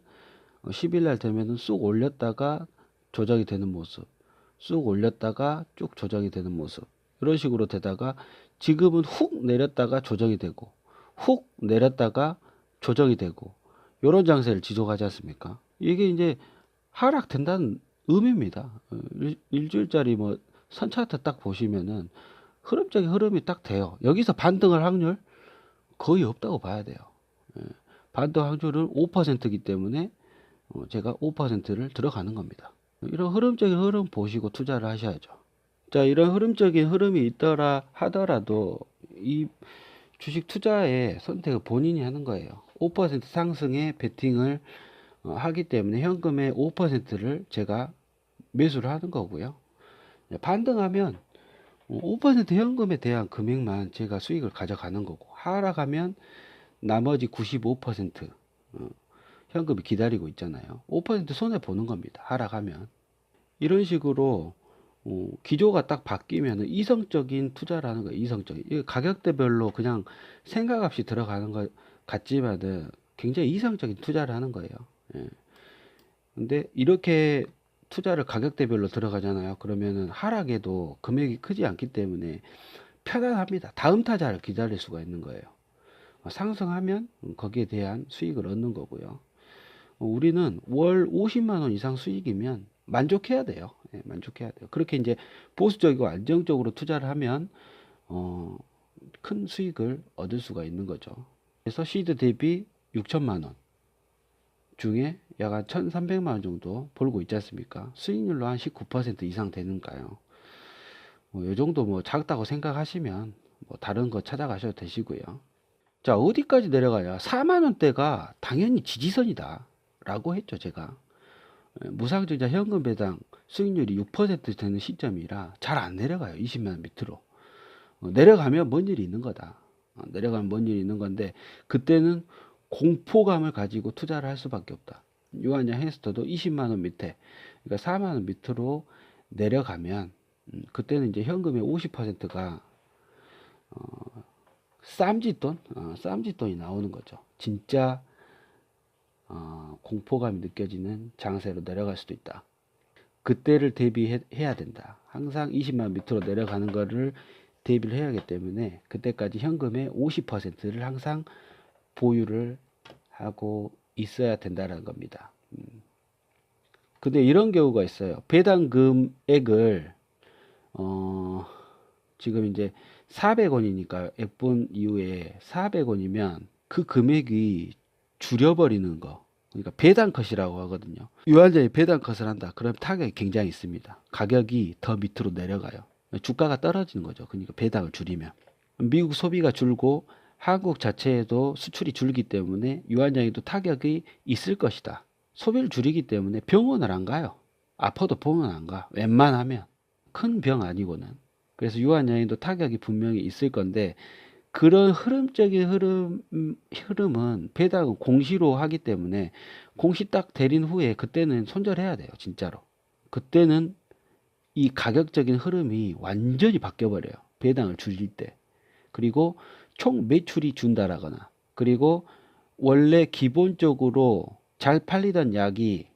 10일 날 되면은 쑥 올렸다가 조정이 되는 모습, 쑥 올렸다가 쭉 조정이 되는 모습, 이런 식으로 되다가 지금은 훅 내렸다가 조정이 되고 훅 내렸다가 조정이 되고 이런 장세를 지속하지 않습니까? 이게 이제 하락된다는 의미입니다. 일주일짜리 뭐 선차트 딱 보시면은 흐름적인 흐름이 딱 돼요. 여기서 반등할 확률 거의 없다고 봐야 돼요. 예, 반등 확률은 5%이기 때문에 제가 5%를 들어가는 겁니다. 이런 흐름적인 흐름 보시고 투자를 하셔야죠. 자, 이런 흐름적인 흐름이 있더라 하더라도 이 주식 투자의 선택을 본인이 하는 거예요. 5% 상승에 베팅을 하기 때문에 현금의 5%를 제가 매수를 하는 거고요. 반등하면 5% 현금에 대한 금액만 제가 수익을 가져가는 거고, 하락하면 나머지 95% 현금이 기다리고 있잖아요. 5% 손해 보는 겁니다. 하락하면. 이런 식으로 기조가 딱 바뀌면 이성적인 투자라는 거예요. 이성적인. 이거 가격대별로 그냥 생각 없이 들어가는 것 같지만은 굉장히 이성적인 투자를 하는 거예요. 예. 근데 이렇게 투자를 가격대별로 들어가잖아요. 그러면은 하락에도 금액이 크지 않기 때문에 편안합니다. 다음 타자를 기다릴 수가 있는 거예요. 상승하면 거기에 대한 수익을 얻는 거고요. 우리는 월 50만 원 이상 수익이면 만족해야 돼요. 예, 만족해야 돼요. 그렇게 이제 보수적이고 안정적으로 투자를 하면 큰 수익을 얻을 수가 있는 거죠. 그래서 시드 대비 6천만 원 중에 약 한 1,300만 원 정도 벌고 있지 않습니까? 수익률로 한 19% 이상 되는가요? 이 정도 뭐 작다고 생각하시면 뭐 다른 거 찾아가셔도 되시고요. 자, 어디까지 내려가냐? 4만 원대가 당연히 지지선이다 라고 했죠, 제가. 무상증자 현금 배당 수익률이 6% 되는 시점이라 잘 안 내려가요. 20만 원 밑으로. 내려가면 뭔 일이 있는 거다. 내려가면 뭔 일이 있는 건데 그때는 공포감을 가지고 투자를 할 수밖에 없다. 유한양 햄스터도 20만 원 밑에, 그러니까 4만 원 밑으로 내려가면 그때는 이제 현금의 50%가 쌈짓돈이 나오는 거죠. 진짜 공포감이 느껴지는 장세로 내려갈 수도 있다. 그때를 대비해야 된다. 항상 20만 원 밑으로 내려가는 거를 대비를 해야 하기 때문에 그때까지 현금의 50%를 항상 보유를 하고 있어야 된다는 겁니다. 근데 이런 경우가 있어요. 배당 금액을 지금 이제 400원이니까 액본 이후에 400원이면 그 금액이 줄여버리는 거, 그러니까 배당 컷이라고 하거든요. 유한전이 배당 컷을 한다. 그럼 타격이 굉장히 있습니다. 가격이 더 밑으로 내려가요. 주가가 떨어지는 거죠. 그러니까 배당을 줄이면 미국 소비가 줄고 한국 자체에도 수출이 줄기 때문에 유한장에도 타격이 있을 것이다. 소비를 줄이기 때문에 병원을 안 가요. 아파도 병원 안 가. 웬만하면 큰 병 아니고는. 그래서 유한양에도 타격이 분명히 있을 건데 그런 흐름적인 흐름은 배당은 공시로 하기 때문에 공시 딱 내린 후에 그때는 손절해야 돼요. 진짜로. 그때는 이 가격적인 흐름이 완전히 바뀌어버려요. 배당을 줄일 때. 그리고 총 매출이 준다라거나, 그리고 원래 기본적으로 잘 팔리는 약이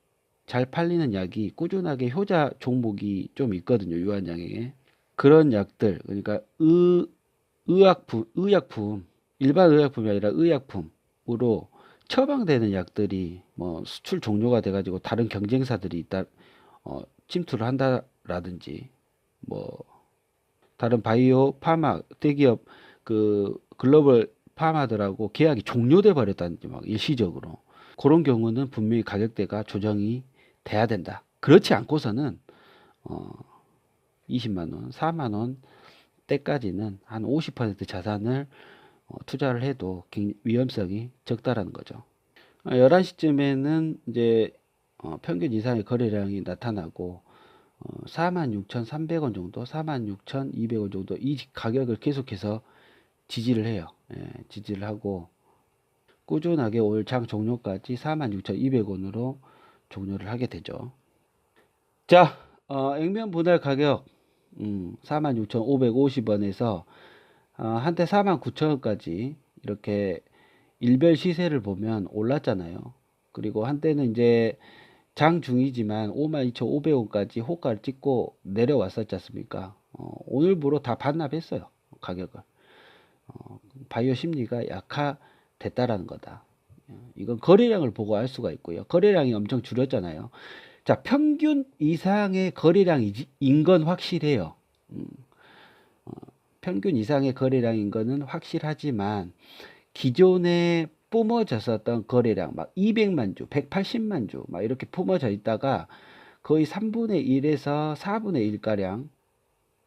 꾸준하게 효자 종목이 좀 있거든요. 유한양에게. 그런 약들, 그러니까 의약품, 일반 의약품이 아니라 의약품으로 처방되는 약들이 뭐 수출 종료가 돼가지고 다른 경쟁사들이 침투를 한다라든지, 뭐 다른 바이오 파마 대기업 글로벌 파마들하고 계약이 종료돼 버렸다든지 막 일시적으로 그런 경우는 분명히 가격대가 조정이 돼야 된다. 그렇지 않고서는 20만 원, 4만 원 때까지는 한 50% 자산을 투자를 해도 위험성이 적다라는 거죠. 11시쯤에는 이제 평균 이상의 거래량이 나타나고 46,300원 정도, 46,200원 정도 이 가격을 계속해서 지지를 해요. 예, 지지를 하고 꾸준하게 올 장 종료까지 46,200원으로 종료를 하게 되죠. 자, 액면 분할 가격 46,550원에서 한때 49,000원까지 이렇게 일별 시세를 보면 올랐잖아요. 그리고 한때는 이제 장중이지만 52,500원까지 호가를 찍고 내려왔었지 않습니까? 오늘부로 다 반납했어요. 가격을. 바이오 심리가 약화됐다라는 거다. 이건 거래량을 보고 알 수가 있고요. 거래량이 엄청 줄었잖아요. 자, 평균 이상의 거래량인 건 확실해요. 평균 이상의 거래량인 거는 확실하지만 기존에 뿜어졌었던 거래량 막 200만 주, 180만 주 막 이렇게 뿜어져 있다가 거의 3분의 1에서 4분의 1 가량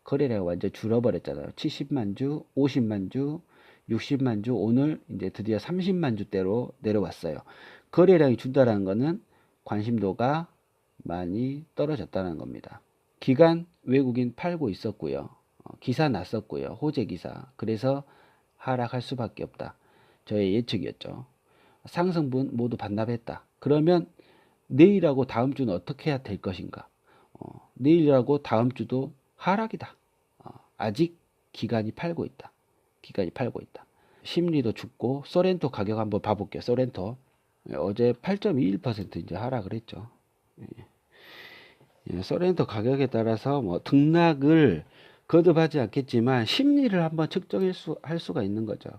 거래량이 완전 줄어버렸잖아요. 70만 주, 50만 주, 60만 주, 오늘 이제 드디어 30만 주대로 내려왔어요. 거래량이 준다라는 거는 관심도가 많이 떨어졌다는 겁니다. 기간 외국인 팔고 있었고요. 기사 났었고요. 호재 기사. 그래서 하락할 수밖에 없다. 저의 예측이었죠. 상승분 모두 반납했다. 그러면 내일하고 다음 주는 어떻게 해야 될 것인가? 내일하고 다음 주도 하락이다. 아직 기간이 팔고 있다. 기간이 팔고 있다. 심리도 죽고 소렌토 가격 한번 봐볼게요. 소렌토 어제 8.21% 이제 하락을 했죠. 소렌토 가격에 따라서 뭐 등락을 거듭하지 않겠지만 심리를 한번 측정할 수가 있는 거죠.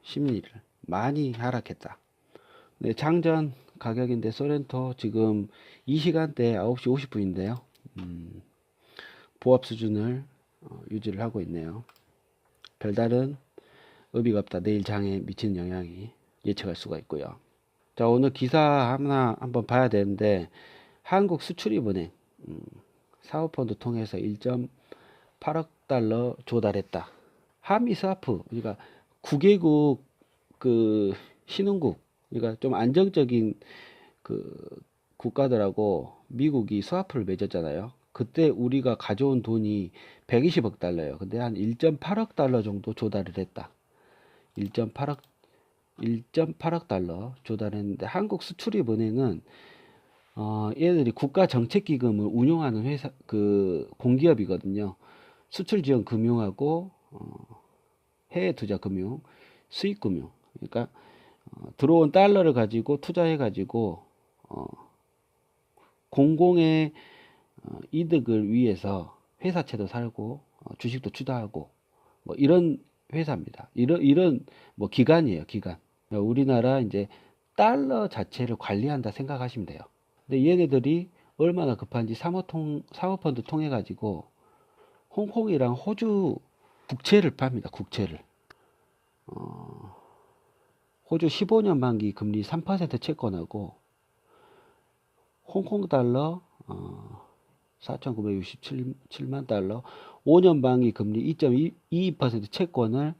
심리를 많이 하락했다. 네, 장전 가격인데 소렌토 지금 이 시간대 9시 50분인데요. 보합 수준을 유지를 하고 있네요. 별다른 의미가 없다. 내일 장에 미치는 영향이 예측할 수가 있고요. 자, 오늘 기사 하나 한번 봐야 되는데 한국 수출입은행 사모펀드 통해서 1.8억 달러 조달했다. 한미 스와프, 그러니까 9개국 신흥국, 그러니까 좀 안정적인 국가들하고 미국이 스와프를 맺었잖아요. 그때 우리가 가져온 돈이 120억 달러예요. 근데 한 1.8억 달러 정도 조달을 했다. 1.8억 달러 조달했는데 한국 수출입은행은 얘들이 국가정책기금을 운용하는 회사 공기업이거든요. 수출지원 금융하고 해외투자 금융, 수익금융. 그러니까 들어온 달러를 가지고 투자해 가지고 공공의 이득을 위해서 회사채도 살고 주식도 투자하고 뭐 이런 회사입니다. 이런 뭐 기관이에요, 기관. 우리나라 이제 달러 자체를 관리한다 생각하시면 돼요. 근데 얘네들이 얼마나 급한지 사모펀드 통해 가지고 홍콩이랑 호주 국채를 팝니다. 국채를. 호주 15년 만기 금리 3% 채권하고 홍콩 달러 4,967만 달러 5년 만기 금리 2.22% 채권을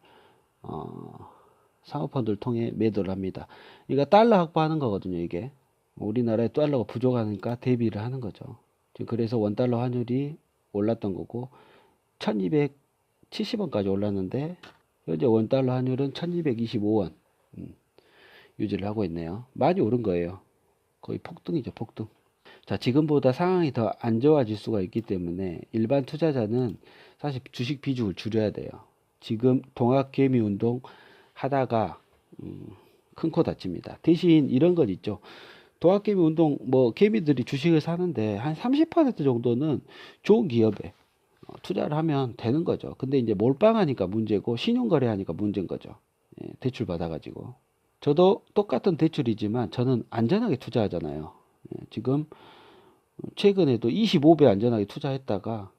사모펀드를 통해 매도를 합니다. 그러니까 달러 확보하는 거거든요. 이게 우리나라에 달러가 부족하니까 대비를 하는 거죠. 그래서 원달러 환율이 올랐던 거고 1270원까지 올랐는데 현재 원달러 환율은 1225원 유지를 하고 있네요. 많이 오른 거예요. 거의 폭등이죠, 폭등. 자, 지금보다 상황이 더 안 좋아질 수가 있기 때문에 일반 투자자는 사실 주식 비중을 줄여야 돼요. 지금 동학개미 운동 하다가 큰 코 다칩니다. 대신 이런 건 있죠. 동학개미 운동 뭐 개미들이 주식을 사는데 한 30% 정도는 좋은 기업에 투자를 하면 되는 거죠. 근데 이제 몰빵하니까 문제고 신용거래하니까 문제인 거죠. 예, 대출 받아가지고. 저도 똑같은 대출이지만 저는 안전하게 투자하잖아요. 예, 지금 최근에도 25배 안전하게 투자했다가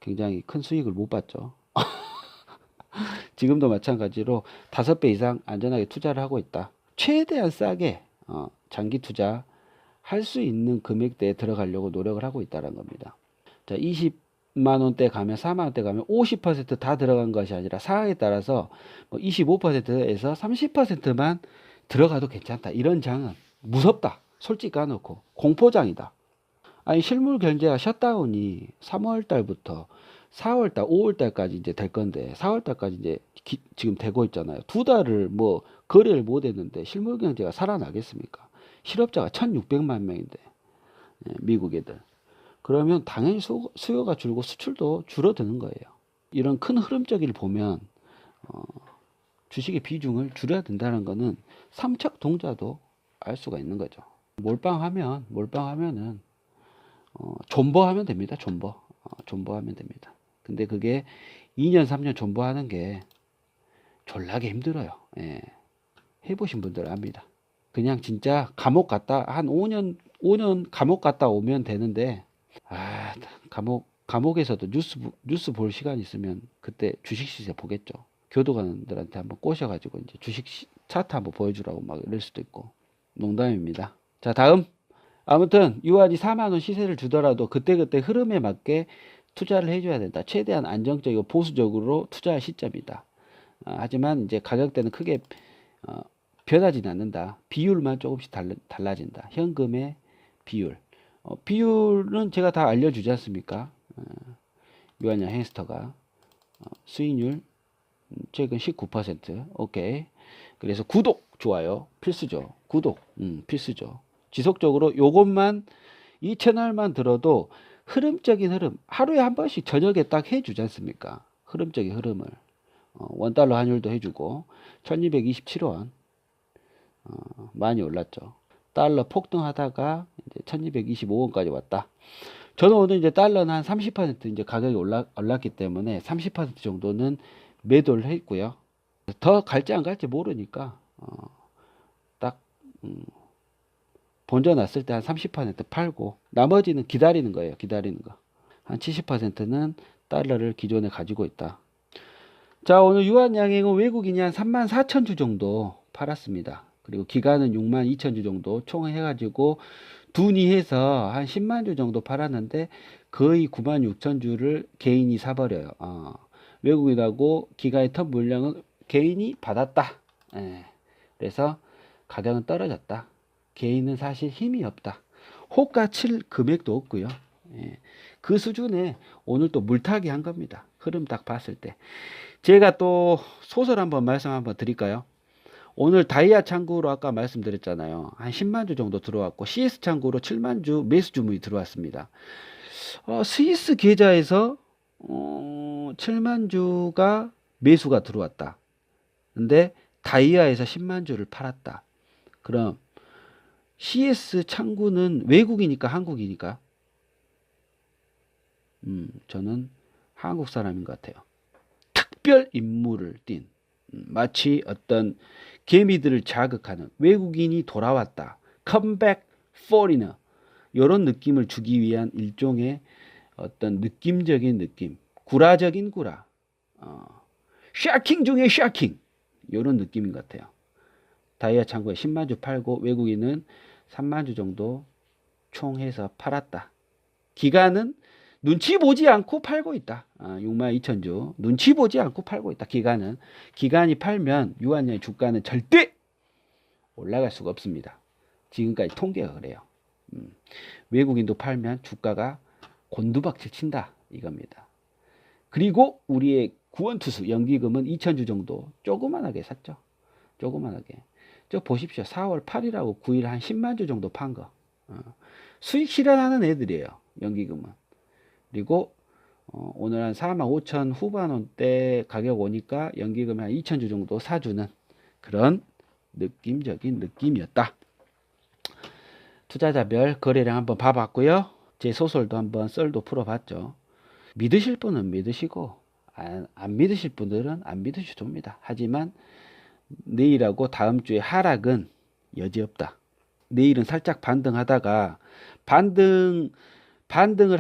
굉장히 큰 수익을 못 봤죠. 지금도 마찬가지로 5배 이상 안전하게 투자를 하고 있다. 최대한 싸게 장기 투자 할 수 있는 금액대에 들어가려고 노력을 하고 있다는 겁니다. 자, 20만 원대 가면 4만 원대 가면 50%다 들어간 것이 아니라 상황에 따라서 뭐 25%에서 30%만 들어가도 괜찮다. 이런 장은 무섭다. 솔직히 까놓고 공포장이다. 아니 실물 경제가 셧다운이 3월 달부터 4월 달, 5월 달까지 이제 될 건데 4월 달까지 이제 지금 되고 있잖아요. 2달을 뭐 거래를 못 했는데 실물 경제가 살아나겠습니까? 실업자가 1,600만 명인데 미국 애들. 그러면 당연히 수요가 줄고 수출도 줄어드는 거예요. 이런 큰 흐름적을 보면 주식의 비중을 줄여야 된다는 거는 삼척 동자도 알 수가 있는 거죠. 몰빵하면은 존버하면 됩니다. 존버하면 됩니다. 근데 그게 2년 3년 존버하는 게 졸라게 힘들어요. 예. 해보신 분들은 압니다. 그냥 진짜 감옥 갔다 한 5년 감옥 갔다 오면 되는데 감옥에서도 뉴스 볼 시간 있으면 그때 주식 시세 보겠죠. 교도관들한테 한번 꼬셔가지고 이제 주식 차트 한번 보여주라고 막 이럴 수도 있고. 농담입니다. 자, 다음. 아무튼 유한이 4만 원 시세를 주더라도 그때그때 흐름에 맞게 투자를 해줘야 된다. 최대한 안정적이고 보수적으로 투자할 시점이다. 하지만 이제 가격대는 크게 변하지는 않는다. 비율만 조금씩 달라진다. 현금의 비율. 비율은 제가 다 알려주지 않습니까? 유한양 햄스터가 수익률 최근 19%. 오케이. 그래서 구독, 좋아요. 필수죠. 구독, 필수죠. 지속적으로 요것만 이 채널만 들어도 흐름적인 흐름 하루에 한 번씩 저녁에 딱 해주지 않습니까? 흐름적인 흐름을 원달러 환율도 해주고 1227원 많이 올랐죠. 달러 폭등하다가 이제 1225원까지 왔다. 저는 오늘 이제 달러는 한 30% 이제 가격이 올랐기 때문에 30% 정도는 매도를 했고요. 더 갈지 안 갈지 모르니까 딱 본전 났을 때 한 30% 팔고 나머지는 기다리는 거예요. 기다리는 거. 한 70%는 달러를 기존에 가지고 있다. 자, 오늘 유한 양행은 외국인이 한 34,000주 정도 팔았습니다. 그리고 기간은 62,000주 정도 총 해가지고 둔이해서 한 10만 주 정도 팔았는데 거의 96,000주를 개인이 사버려요. 외국인하고 기간의 턴 물량은 개인이 받았다. 예. 그래서 가격은 떨어졌다. 개인은 사실 힘이 없다. 호가 칠 금액도 없고요. 예. 그 수준에 오늘 또 물타기 한 겁니다. 흐름 딱 봤을 때. 제가 또 소설 한번 말씀 한번 드릴까요? 오늘 다이아 창구로 아까 말씀드렸잖아요. 한 10만 주 정도 들어왔고 CS 창구로 7만 주 매수 주문이 들어왔습니다. 스위스 계좌에서 7만 주가 매수가 들어왔다. 근데 다이아에서 10만 주를 팔았다. 그럼 CS 창구는 외국이니까 한국이니까? 저는 한국 사람인 것 같아요. 특별 임무를 띈 마치 어떤 개미들을 자극하는 외국인이 돌아왔다. 컴백 포리너 이런 느낌을 주기 위한 일종의 어떤 느낌적인 느낌, 구라적인 구라, 샤킹 중에 샤킹 이런 느낌인 것 같아요. 다이아 창고에 10만 주 팔고 외국인은 3만 주 정도 총 해서 팔았다. 기간은 눈치 보지 않고 팔고 있다. 62,000주 눈치 보지 않고 팔고 있다. 기간이 팔면 유한양의 주가는 절대 올라갈 수가 없습니다. 지금까지 통계가 그래요. 외국인도 팔면 주가가 곤두박질 친다 이겁니다. 그리고 우리의 구원투수 연기금은 2,000주 정도 조그만하게 샀죠. 조그만하게. 저 보십시오. 4월 8일하고 9일 한 10만 주 정도 판 거. 수익 실현하는 애들이에요. 연기금은. 그리고 오늘 한 45,000 후반원대 가격 오니까 연기금이 한 2,000주 정도 사주는 그런 느낌적인 느낌이었다. 투자자별 거래량 한번 봐봤고요. 제 소설도 한번 썰도 풀어봤죠. 믿으실 분은 믿으시고 안 믿으실 분들은 안 믿으셔도 됩니다. 하지만 내일하고 다음 주에 하락은 여지없다. 내일은 살짝 반등하다가 반등을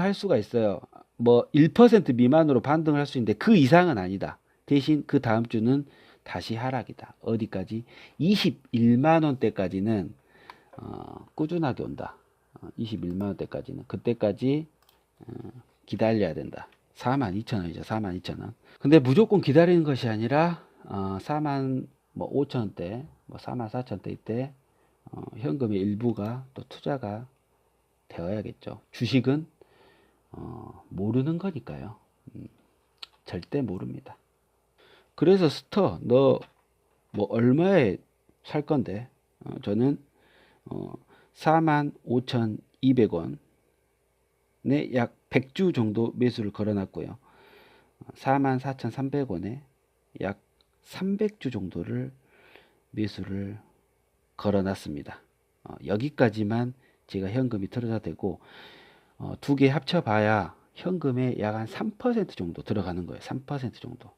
할 수가 있어요. 뭐 1% 미만으로 반등을 할 수 있는데 그 이상은 아니다. 대신 그 다음 주는 다시 하락이다. 어디까지? 21만 원대까지는 꾸준하게 온다. 21만 원대까지는 그때까지 기다려야 된다. 42,000원이죠. 42,000원. 근데 무조건 기다리는 것이 아니라 4만 뭐 5천원대, 뭐 44,000원대 이때 현금의 일부가 또 투자가 되어야겠죠. 주식은 모르는 거니까요. 절대 모릅니다. 그래서 스터 너 뭐 얼마에 살 건데 저는 45,200원에 약 100주 정도 매수를 걸어놨고요. 44,300원에 약 300주 정도를 매수를 걸어놨습니다. 여기까지만 제가 현금이 틀어져 되고 두 개 합쳐봐야 현금에 약 한 3% 정도 들어가는 거예요. 3% 정도.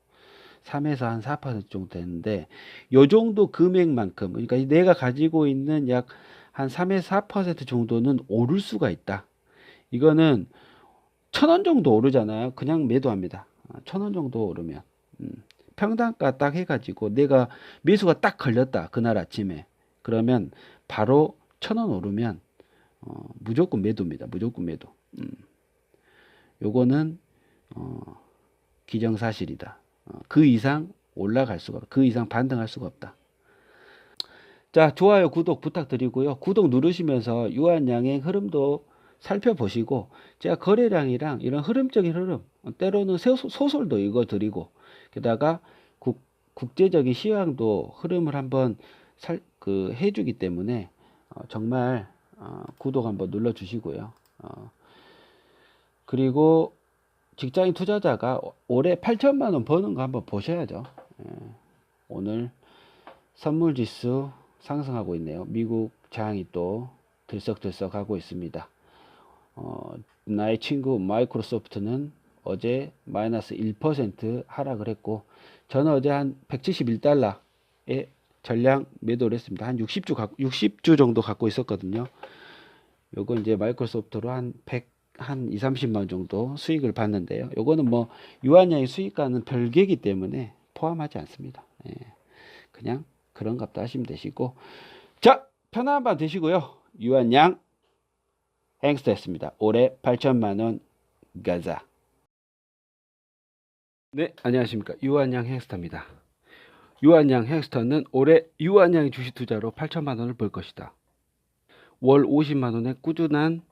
3에서 한 4% 정도 되는데 요 정도 금액만큼 그러니까 내가 가지고 있는 약 한 3에서 4% 정도는 오를 수가 있다. 이거는 1,000원 정도 오르잖아요. 그냥 매도합니다. 1,000원 정도 오르면 평단가 딱 해가지고 내가 매수가 딱 걸렸다. 그날 아침에 그러면 바로 1,000원 오르면 무조건 매도입니다. 무조건 매도. 요거는 기정사실이다. 그 이상 올라갈 수가 없다. 그 이상 반등할 수가 없다. 자, 좋아요, 구독 부탁드리고요. 구독 누르시면서 유한양의 흐름도 살펴보시고 제가 거래량이랑 이런 흐름적인 흐름 때로는 소설도 읽어드리고 게다가 국제적인 시황도 흐름을 한번 해주기 때문에 정말 구독 한번 눌러주시고요. 그리고 직장인 투자자가 올해 8천만 원 버는 거 한번 보셔야죠. 오늘 선물지수 상승하고 있네요. 미국 장이 또 들썩들썩 하고 있습니다. 나의 친구 마이크로소프트는 어제 마이너스 1% 하락을 했고 저는 어제 한 171달러에 전량 매도를 했습니다. 한 60주 정도 갖고 있었거든요. 요거 이제 마이크로소프트로 한 2, 30만 원 정도 수익을 봤는데요. 요거는 뭐 유한양의 수익과는 별개이기 때문에 포함하지 않습니다. 그냥 그런 값도 하시면 되시고 자, 편안한 밤 되시고요. 유한양 행스터였습니다. 올해 8천만 원 가자. 네, 안녕하십니까. 유한양 행스터입니다. 유한양 행스터는 올해 유한양의 주식 투자로 8천만 원을 벌 것이다. 월 50만 원의 꾸준한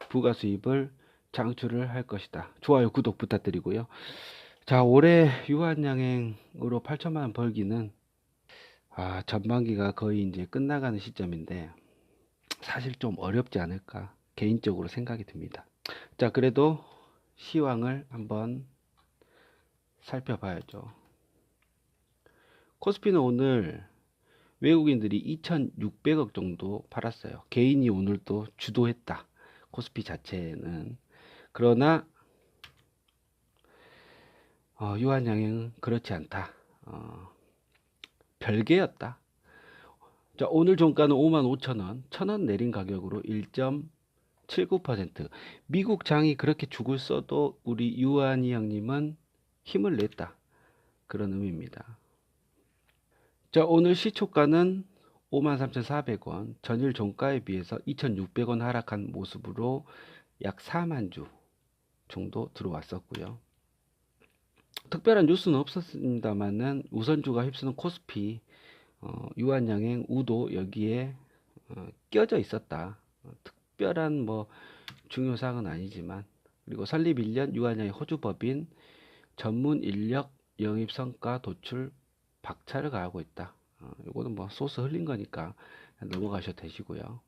부가 수입을 창출을 할 것이다. 좋아요, 구독 부탁드리고요. 자, 올해 유한양행으로 8천만 원 벌기는 전반기가 거의 이제 끝나가는 시점인데 사실 좀 어렵지 않을까 개인적으로 생각이 듭니다. 자, 그래도 시황을 한번 살펴봐야죠. 코스피는 오늘 외국인들이 2,600억 정도 팔았어요. 개인이 오늘 또 주도했다. 코스피 자체는. 그러나 유한양행은 그렇지 않다. 별개였다. 자, 오늘 종가는 55,000원, 1,000원 내린 가격으로 1.79%. 미국 장이 그렇게 죽을 써도 우리 유한이 형님은 힘을 냈다. 그런 의미입니다. 자, 오늘 시초가는 53,400원, 전일 종가에 비해서 2,600원 하락한 모습으로 약 4만 주 정도 들어왔었고요. 특별한 뉴스는 없었습니다만은 우선주가 휩쓰는 코스피 유한양행 우도 여기에 껴져 있었다. 특별한 뭐 중요사항은 아니지만 그리고 설립 1년 유한양의 호주법인 전문 인력 영입 성과 도출 박차를 가하고 있다. 이거는 뭐 소스 흘린 거니까 넘어가셔도 되시고요.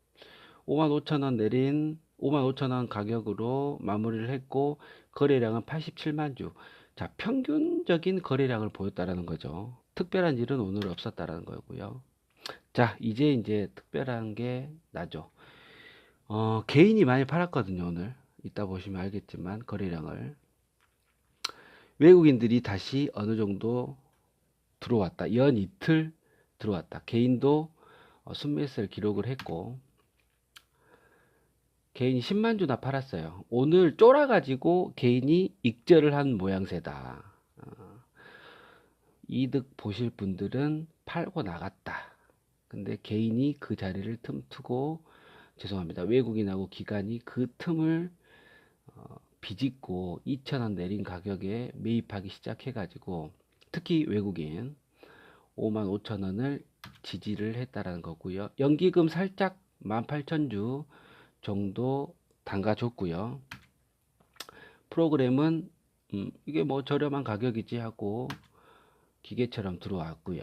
55,000원 내린 55,000원 가격으로 마무리를 했고 거래량은 87만 주. 자, 평균적인 거래량을 보였다라는 거죠. 특별한 일은 오늘 없었다라는 거고요. 자, 이제 특별한 게 나죠. 개인이 많이 팔았거든요, 오늘. 이따 보시면 알겠지만 거래량을. 외국인들이 다시 어느 정도 들어왔다. 연 이틀 들어왔다. 개인도 순매수를 기록을 했고 개인이 10만 주나 팔았어요. 오늘 쫄아가지고 개인이 익절을 한 모양새다. 이득 보실 분들은 팔고 나갔다. 근데 개인이 그 자리를 틈트고 죄송합니다. 외국인하고 기관이 그 틈을 비집고 2,000원 내린 가격에 매입하기 시작해가지고 특히 외국인 55,000원을 지지를 했다라는 거고요. 연기금 살짝 18,000주 정도 담가줬고요. 프로그램은 이게 뭐 저렴한 가격이지 하고 기계처럼 들어왔고요.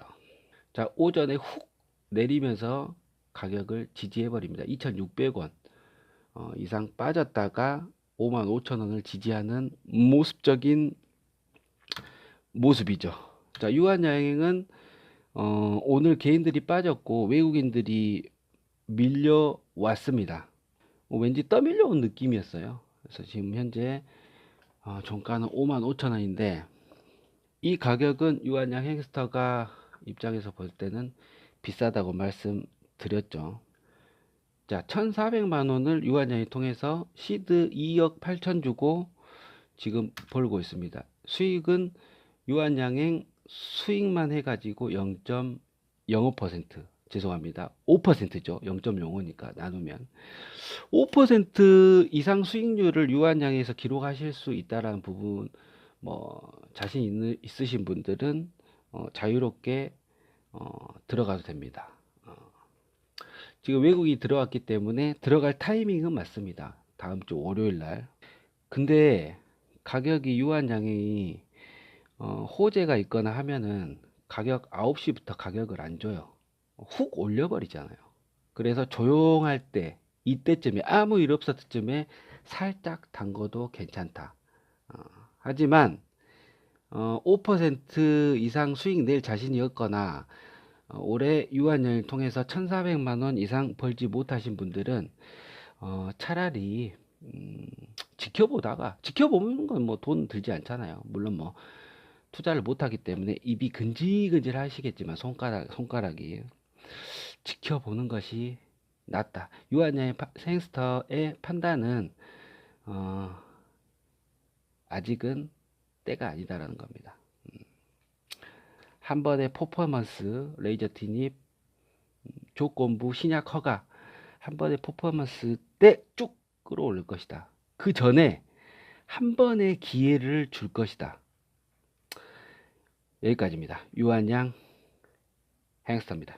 자, 오전에 훅 내리면서 가격을 지지해 버립니다. 2,600원 이상 빠졌다가 55,000원을 지지하는 모습적인 모습이죠. 자, 유한양행은 오늘 개인들이 빠졌고 외국인들이 밀려왔습니다. 왠지 떠밀려온 느낌이었어요. 그래서 지금 현재 종가는 55,000원인데 이 가격은 유한양 햄스터가 입장에서 볼 때는 비싸다고 말씀드렸죠. 자, 1,400만원을 유한양이 통해서 시드 2억 8천 주고 지금 벌고 있습니다. 수익은 유한양행 수익만 해가지고 0.05% 죄송합니다. 5%죠. 0.05니까 나누면 5% 이상 수익률을 유한양에서 기록하실 수 있다라는 부분 뭐 자신 있으신 분들은 자유롭게 들어가도 됩니다. 지금 외국이 들어왔기 때문에 들어갈 타이밍은 맞습니다. 다음 주 월요일 날. 근데 가격이 유한양이 호재가 있거나 하면은 가격 9시부터 가격을 안 줘요. 훅 올려버리잖아요. 그래서 조용할 때 이때쯤에 아무 일 없었을 쯤에 살짝 담궈도 괜찮다. 하지만 5% 이상 수익 낼 자신이 없거나 올해 유한연을 통해서 1,400만원 이상 벌지 못하신 분들은 차라리 지켜보는 건 뭐 돈 들지 않잖아요. 물론 뭐 투자를 못하기 때문에 입이 근질근질 하시겠지만 손가락이 지켜보는 것이 낫다. 유한양의 생스터의 판단은 아직은 때가 아니다라는 겁니다. 한 번의 퍼포먼스 레이저 티닙 조건부 신약 허가 한 번의 퍼포먼스 때 쭉 끌어올릴 것이다. 그 전에 한 번의 기회를 줄 것이다. 여기까지입니다. 유한양 행스터입니다.